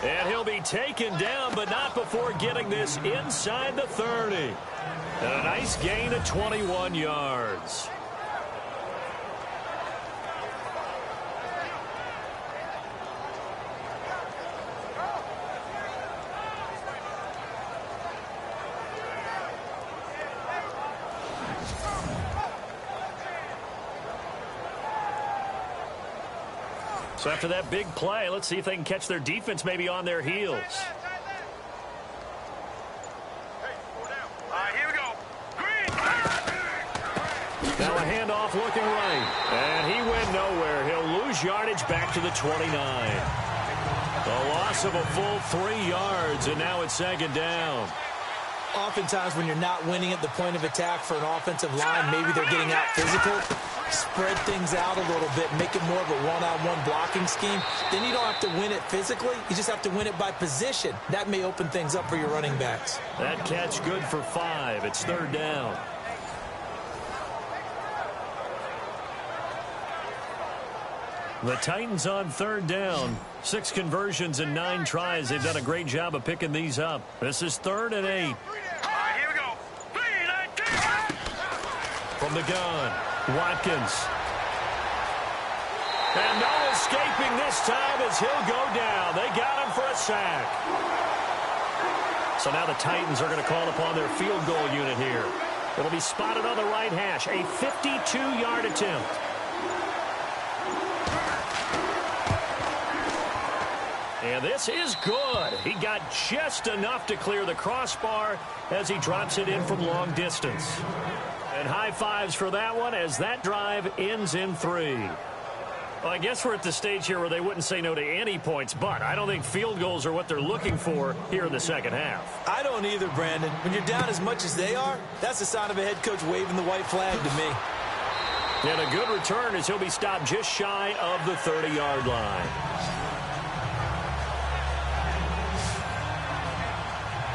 And he'll be taken down, but not before getting this inside the 30. And a nice gain of 21 yards. So after that big play, let's see if they can catch their defense maybe on their heels. Here we go. Green. Now a handoff looking right. And he went nowhere. He'll lose yardage back to the 29. A loss of a full 3 yards, and now it's second down. Oftentimes when you're not winning at the point of attack for an offensive line, maybe they're getting out physical. Spread things out a little bit, make it more of a one-on-one blocking scheme. Then you don't have to win it physically. You just have to win it by position. That may open things up for your running backs. That catch good for 5. It's third down. The Titans on third down. 6 conversions and 9 tries. They've done a great job of picking these up. This is 3rd and 8. Here we go. 3-19. From the gun, Watkins. And no escaping this time as he'll go down. They got him for a sack. So now the Titans are going to call upon their field goal unit here. It'll be spotted on the right hash. A 52-yard attempt. And this is good. He got just enough to clear the crossbar as he drops it in from long distance. And high fives for that one as that drive ends in 3. Well, I guess we're at the stage here where they wouldn't say no to any points, but I don't think field goals are what they're looking for here in the second half. I don't either, Brandon. When you're down as much as they are, that's the sign of a head coach waving the white flag to me. And a good return as he'll be stopped just shy of the 30-yard line.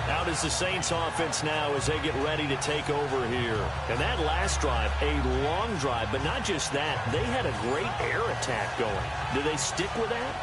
Out is the Saints offense now as they get ready to take over here. And that last drive, a long drive, but not just that. They had a great air attack going. Do they stick with that?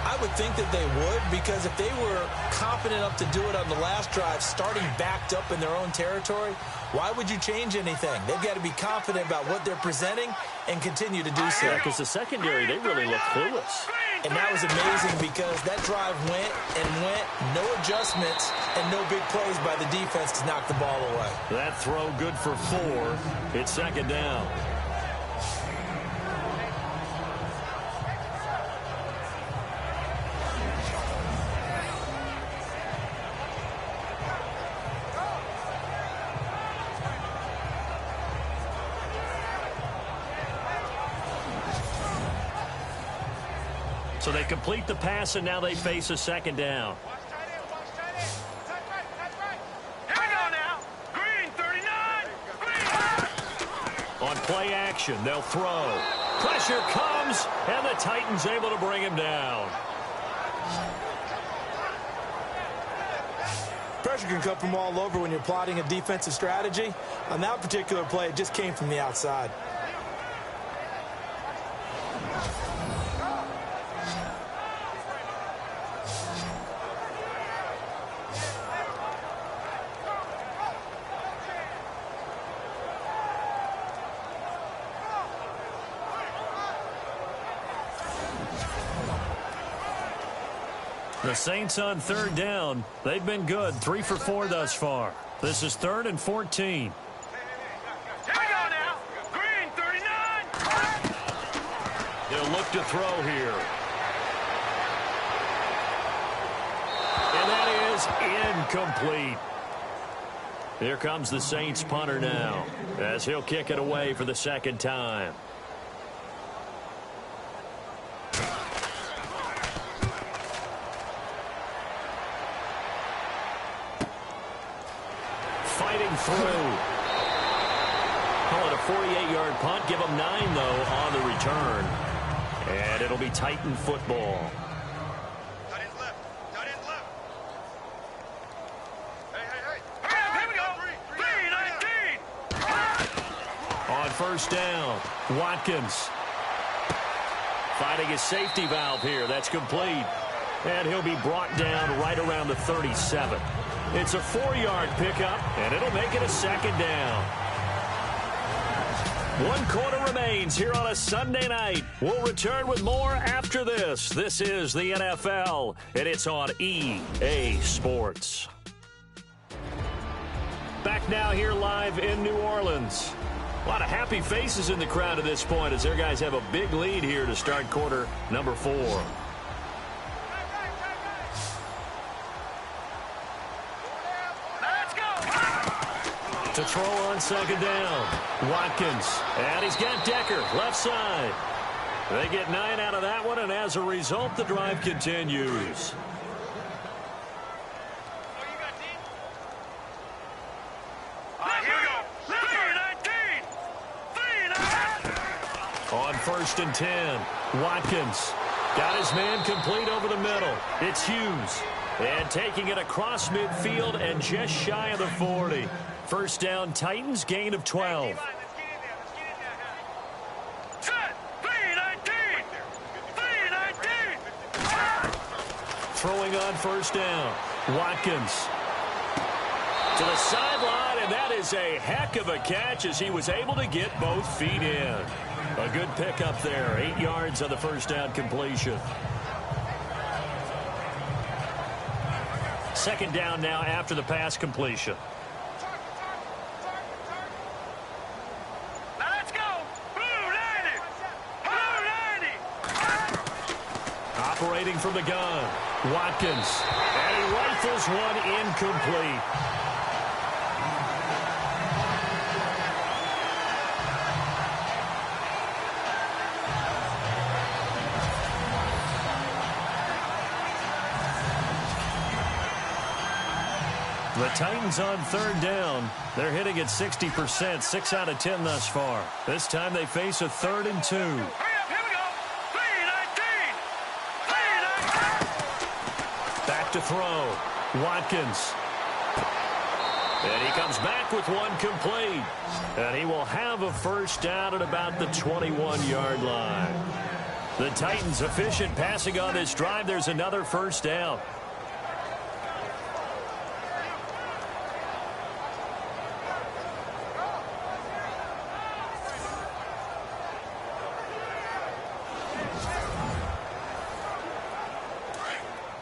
I would think that they would, because if they were confident enough to do it on the last drive, starting backed up in their own territory, why would you change anything? They've got to be confident about what they're presenting and continue to do so. Because the secondary, they really look clueless. And that was amazing because that drive went and went, no adjustments, and no big plays by the defense to knock the ball away. That throw good for 4. It's second down. So they complete the pass, and now they face a second down. Here we go now. Green, 39. Green. On play action, they'll throw. Pressure comes, and the Titans able to bring him down. Pressure can come from all over when you're plotting a defensive strategy. On that particular play, it just came from the outside. The Saints on third down. They've been good. 3 for 4 thus far. This is 3rd and 14. Here we go now. Green, 39. They'll look to throw here. And that is incomplete. Here comes the Saints punter now as he'll kick it away for the second time. Fighting through. Call it a 48-yard punt. Give them 9, though, on the return. And it'll be Titan football. Tight end left. Tight end left. Hey. Here we go. 3-19. On first down, Watkins. Fighting his safety valve here. That's complete. And he'll be brought down right around the 37. It's a 4-yard pickup, and it'll make it a second down. 1 quarter remains here on a Sunday night. We'll return with more after this. This is the NFL, and it's on EA Sports. Back now here live in New Orleans. A lot of happy faces in the crowd at this point as their guys have a big lead here to start quarter number 4. To throw on second down, Watkins. And he's got Decker, left side. They get 9 out of that one, and as a result, the drive continues. On 1st and 10, Watkins got his man complete over the middle. It's Hughes. And taking it across midfield and just shy of the 40. First down, Titans, gain of 12. Throwing on first down, Watkins. To the sideline, and that is a heck of a catch as he was able to get both feet in. A good pickup there, 8 yards on the first down completion. Second down now after the pass completion. Now let's go. Blue 90. Blue 90. Operating from the gun, Watkins. And he rifles one incomplete. The Titans on third down. They're hitting at 60%, 6 out of 10 thus far. This time they face a 3rd and 2. Hurry up, here we go. 319. 319. Back to throw. Watkins. And he comes back with one complete. And he will have a first down at about the 21-yard line. The Titans efficient passing on this drive. There's another first down.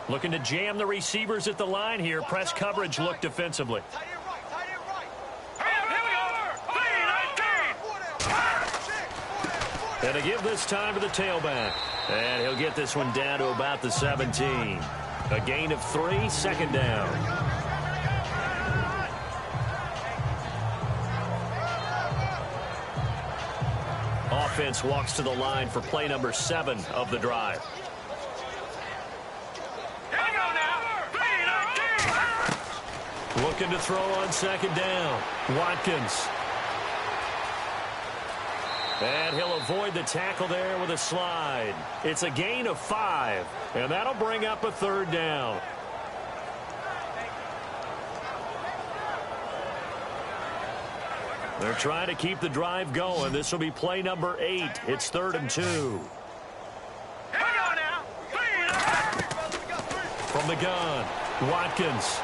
Looking to jam the receivers at the line here. Press coverage look defensively. Hurry up, here we go. 319. And to give this time to the tailback. And he'll get this one down to about the 17. A gain of 3, second down. Offense walks to the line for play number 7 of the drive. Looking to throw on second down. Watkins. And he'll avoid the tackle there with a slide. It's a gain of 5, and that'll bring up a third down. They're trying to keep the drive going. This will be play number 8. It's 3rd and 2. From the gun, Watkins.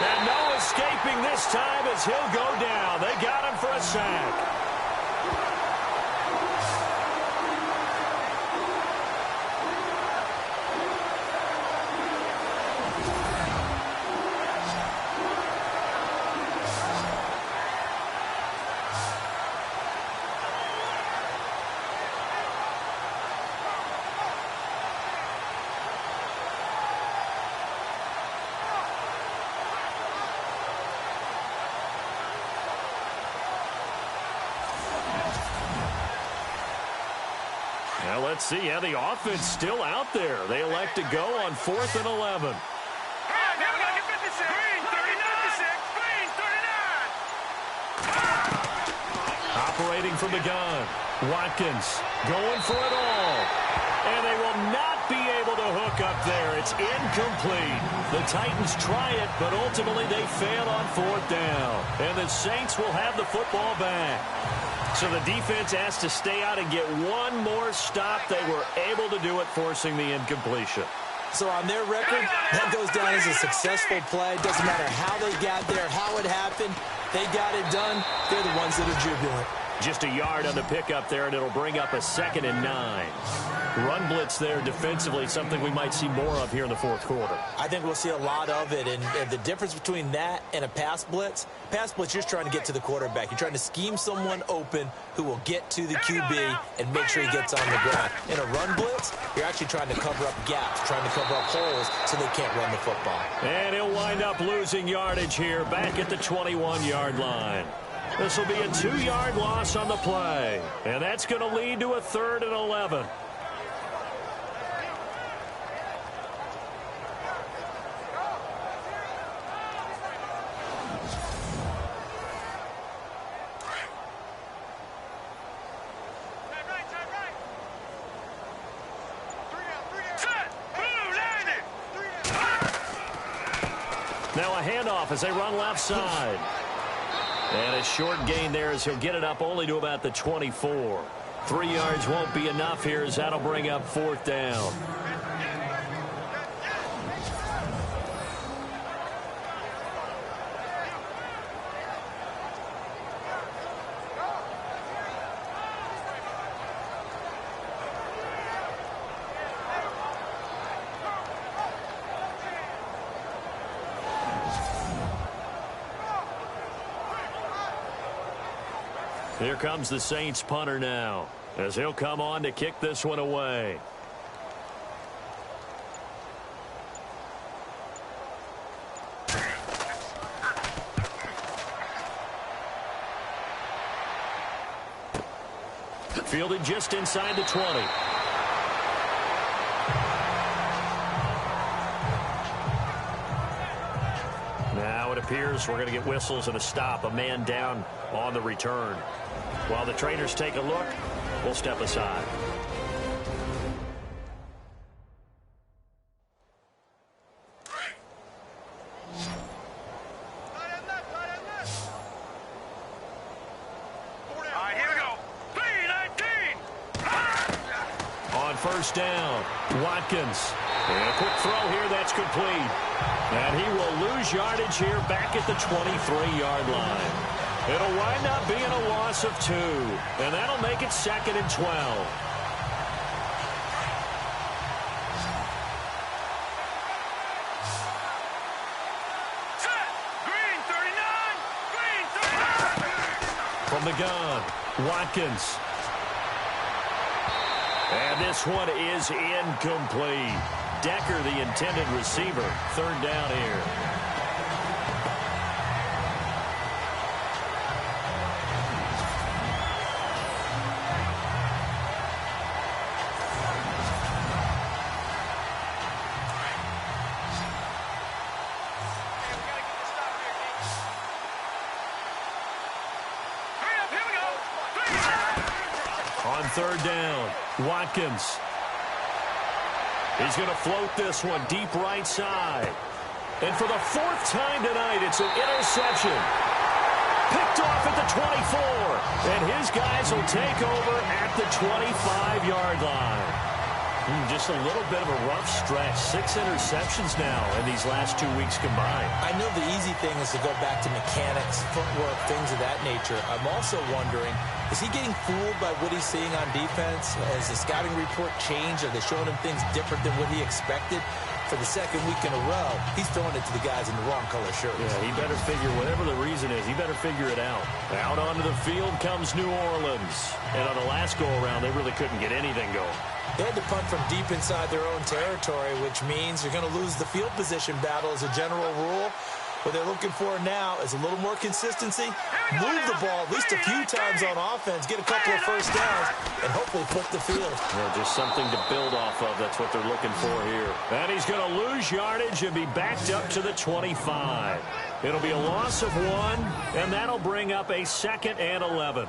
And no escaping this time as he'll go down. They got him for a sack. Now let's see how the offense still out there. They elect to go on 4th and 11. Operating from the gun. Watkins going for it all. And they will not be able to hook up there. It's incomplete. The Titans try it, but ultimately they fail on 4th down. And the Saints will have the football back. So the defense has to stay out and get one more stop. They were able to do it, forcing the incompletion. So on their record, that goes down as a successful play. It doesn't matter how they got there, how it happened. They got it done. They're the ones that are jubilant. Just a yard on the pickup there, and it'll bring up a 2nd and 9. Run blitz there defensively, something we might see more of here in the fourth quarter. I think we'll see a lot of it, and the difference between that and a pass blitz, you're just trying to get to the quarterback. You're trying to scheme someone open who will get to the QB and make sure he gets on the ground. In a run blitz, you're actually trying to cover up gaps, trying to cover up holes so they can't run the football. And he'll wind up losing yardage here back at the 21-yard line. This will be a 2-yard loss on the play, and that's going to lead to a 3rd and 11. Now a handoff as they run left side. And a short gain there as he'll get it up only to about the 24. 3 yards won't be enough here as that'll bring up 4th down. Here comes the Saints punter now as he'll come on to kick this one away. Fielded just inside the 20. Now it appears we're going to get whistles and a stop. A man down on the return. While the trainers take a look, we'll step aside. On first down, Watkins. And a quick throw here that's complete. And he will lose yardage here back at the 23-yard line. It'll wind up being a loss of 2. And that'll make it 2nd and 12. From the gun, Watkins. And this one is incomplete. Decker, the intended receiver. 3rd down here. On 3rd down, Watkins. He's going to float this one deep right side. And for the 4th time tonight, it's an interception. Picked off at the 24. And his guys will take over at the 25-yard line. Just a little bit of a rough stretch. 6 interceptions now in these last 2 weeks combined. I know the easy thing is to go back to mechanics, footwork, things of that nature. I'm also wondering, is he getting fooled by what he's seeing on defense? Has the scouting report changed? Are they showing him things different than what he expected? For the 2nd week in a row, he's throwing it to the guys in the wrong color shirts. Yeah, he better figure, whatever the reason is, he better figure it out. Out onto the field comes New Orleans. And on the last go-around, they really couldn't get anything going. They had to punt from deep inside their own territory, which means you're going to lose the field position battle as a general rule. What they're looking for now is a little more consistency, move the ball at least a few times on offense, get a couple of first downs, and hopefully flip the field. Yeah, just something to build off of. That's what they're looking for here. And he's going to lose yardage and be backed up to the 25. It'll be a loss of 1, and that'll bring up a 2nd and 11.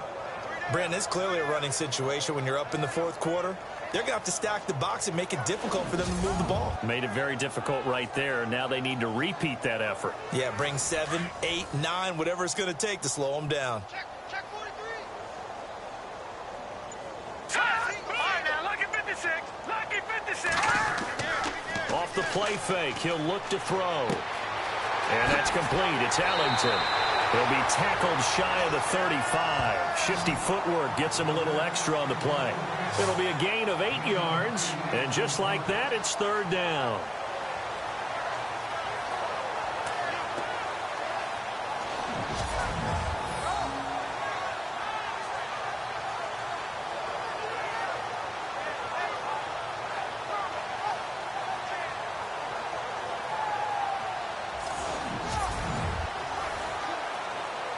Brandon, it's clearly a running situation when you're up in the 4th quarter. They're going to have to stack the box and make it difficult for them to move the ball. Made it very difficult right there. Now they need to repeat that effort. Yeah, bring 7, 8, 9, whatever it's going to take to slow them down. Check 43. All right, now, lucky 56. Lucky 56. Off the play fake, he'll look to throw. And that's complete. It's Ellington. He'll be tackled shy of the 35. Shifty footwork gets him a little extra on the play. It'll be a gain of 8 yards, and just like that, it's third down.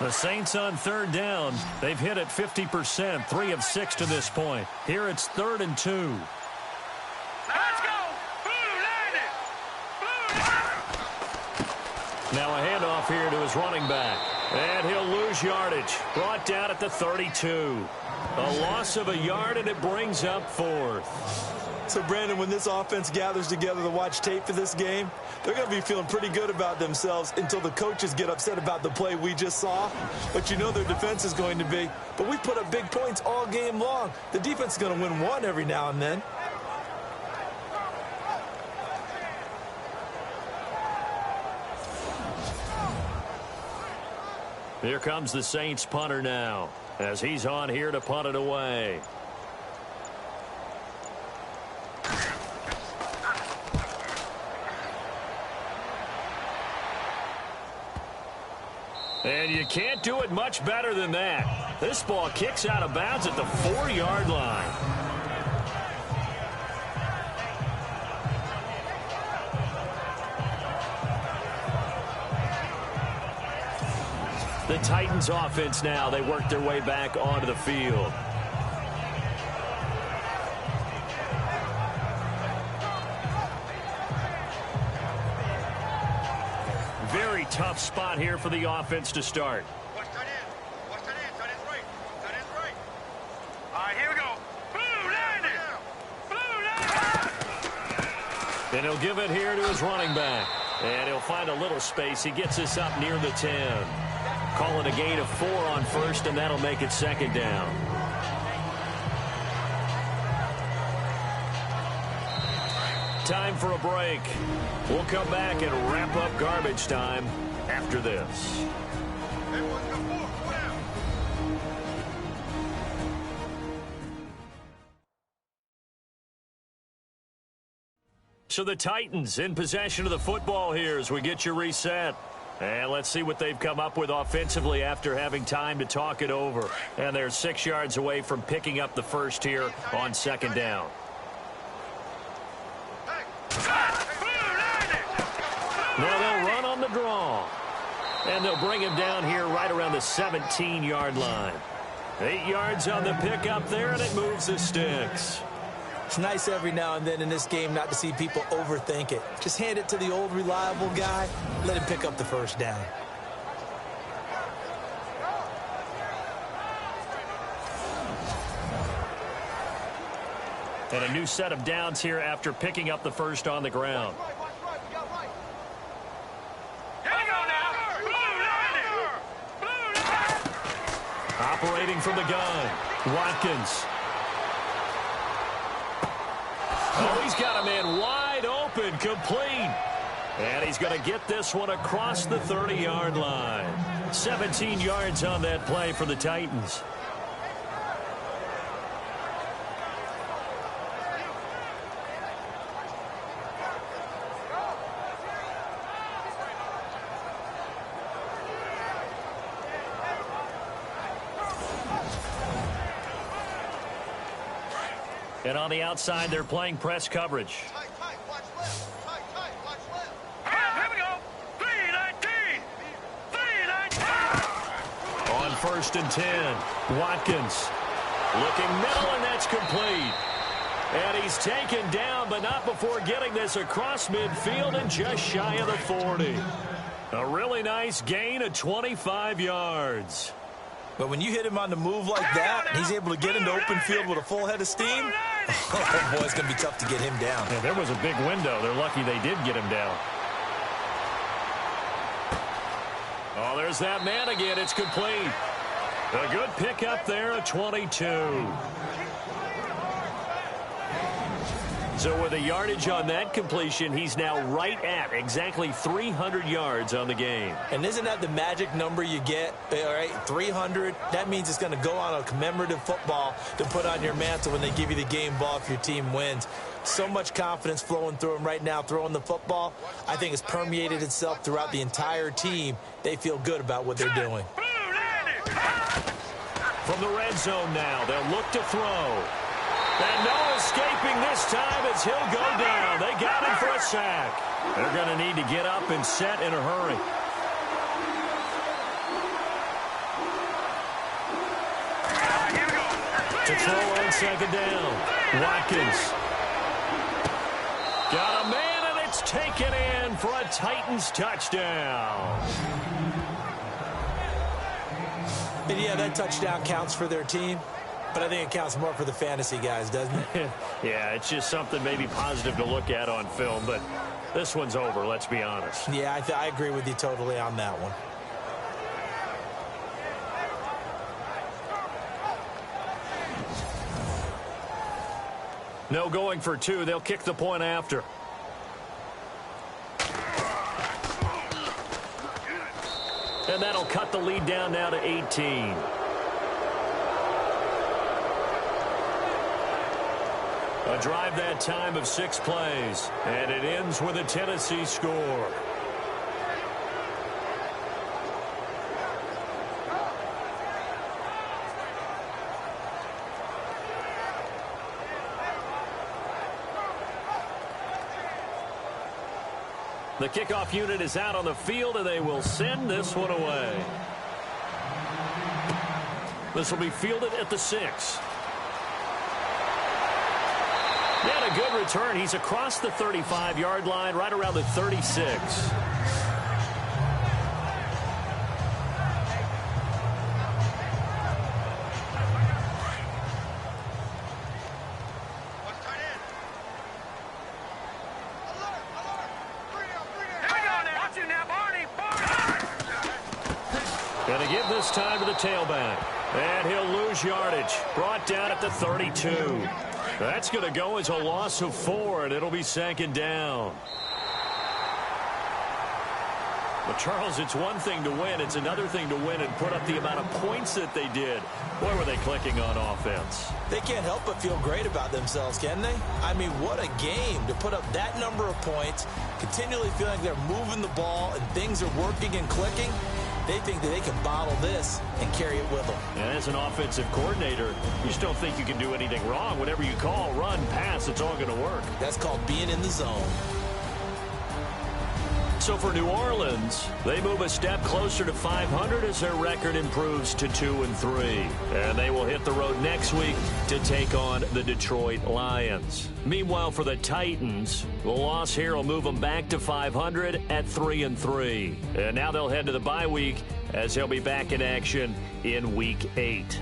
The Saints on third down. They've hit it 50%, 3 of 6 to this point. Here it's 3rd and 2. Let's go! Blue landed! Blue Now a handoff here to his running back. And he'll lose yardage. Brought down at the 32. A loss of a yard, and it brings up 4th. So, Brandon, when this offense gathers together to watch tape for this game, they're going to be feeling pretty good about themselves until the coaches get upset about the play we just saw. But you know their defense is going to be. But we put up big points all game long. The defense is going to win one every now and then. Here comes the Saints punter now, as he's on here to punt it away. And you can't do it much better than that. This ball kicks out of bounds at the 4-yard line. The Titans offense now, they work their way back onto the field. Very tough spot here for the offense to start. Watch that in. Watch that in. That is right. That is right. All right, here we go. Blue landed! Blue landed! And he'll give it here to his running back. And he'll find a little space. He gets us up near the 10. Call it a gain of 4 on first, and that'll make it 2nd down. Time for a break. We'll come back and wrap up garbage time after this. Everyone's got 4. Go down. So the Titans in possession of the football here as we get you reset. And let's see what they've come up with offensively after having time to talk it over. And they're 6 yards away from picking up the first here on 2nd down. Now they'll run on the draw. And they'll bring him down here right around the 17-yard line. 8 yards on the pickup there, and it moves the sticks. It's nice every now and then in this game not to see people overthink it. Just hand it to the old reliable guy. Let him pick up the first down. And a new set of downs here after picking up the first on the ground. Operating from the gun, Watkins. Oh, he's got a man wide open, complete. And he's going to get this one across the 30-yard line. 17 yards on that play for the Titans. And on the outside, they're playing press coverage. Tight, watch left. Tight, watch left. Here we go. 3-19. 3-19. On 1st and 10, Watkins looking middle, and that's complete. And he's taken down, but not before getting this across midfield and just shy of the 40. A really nice gain of 25 yards. But when you hit him on the move like that, and he's able to get into open field with a full head of steam, oh, boy, it's going to be tough to get him down. Yeah, there was a big window. They're lucky they did get him down. Oh, there's that man again. It's complete. A good pickup there at 22. So with the yardage on that completion, he's now right at exactly 300 yards on the game. And isn't that the magic number you get? All right, 300. That means it's going to go on a commemorative football to put on your mantle when they give you the game ball if your team wins. So much confidence flowing through him right now throwing the football. I think it's permeated itself throughout the entire team. They feel good about what they're doing. From the red zone now, they'll look to throw. And no escaping this time as he'll go down. They got him for a sack. They're going to need to get up and set in a hurry. To throw on second down. Watkins. Got a man, and it's taken in for a Titans touchdown. And yeah, that touchdown counts for their team. But I think it counts more for the fantasy guys, doesn't it? Yeah, it's just something maybe positive to look at on film, but this one's over, let's be honest. Yeah, I agree with you totally on that one. No going for two. They'll kick the point after. And that'll cut the lead down now to 18. A drive that time of 6 plays, and it ends with a Tennessee score. The kickoff unit is out on the field, and they will send this one away. This will be fielded at the 6. And a good return. He's across the 35-yard line, right around the 36. Going to give this time to the tailback. And he'll lose yardage. Brought down at the 32. That's going to go as a loss of 4, and it'll be second down. But, Charles, it's one thing to win. It's another thing to win and put up the amount of points that they did. Boy, were they clicking on offense. They can't help but feel great about themselves, can they? I mean, what a game to put up that number of points, continually feeling like they're moving the ball and things are working and clicking. They think that they can bottle this and carry it with them. And as an offensive coordinator, you just don't think you can do anything wrong. Whatever you call, run, pass, it's all going to work. That's called being in the zone. So for New Orleans, they move a step closer to 500 as their record improves to 2-3. And they will hit the road next week to take on the Detroit Lions. Meanwhile, for the Titans, the loss here will move them back to 500 at 3-3. And now they'll head to the bye week as they'll be back in action in Week 8.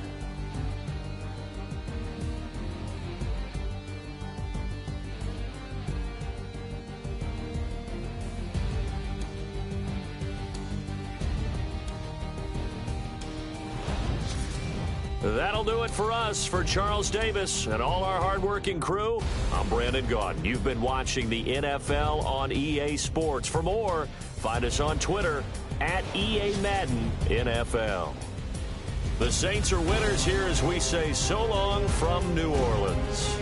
That'll do it for us. For Charles Davis and all our hardworking crew, I'm Brandon Gaudin. You've been watching the NFL on EA Sports. For more, find us on Twitter at EA Madden NFL. The Saints are winners here as we say so long from New Orleans.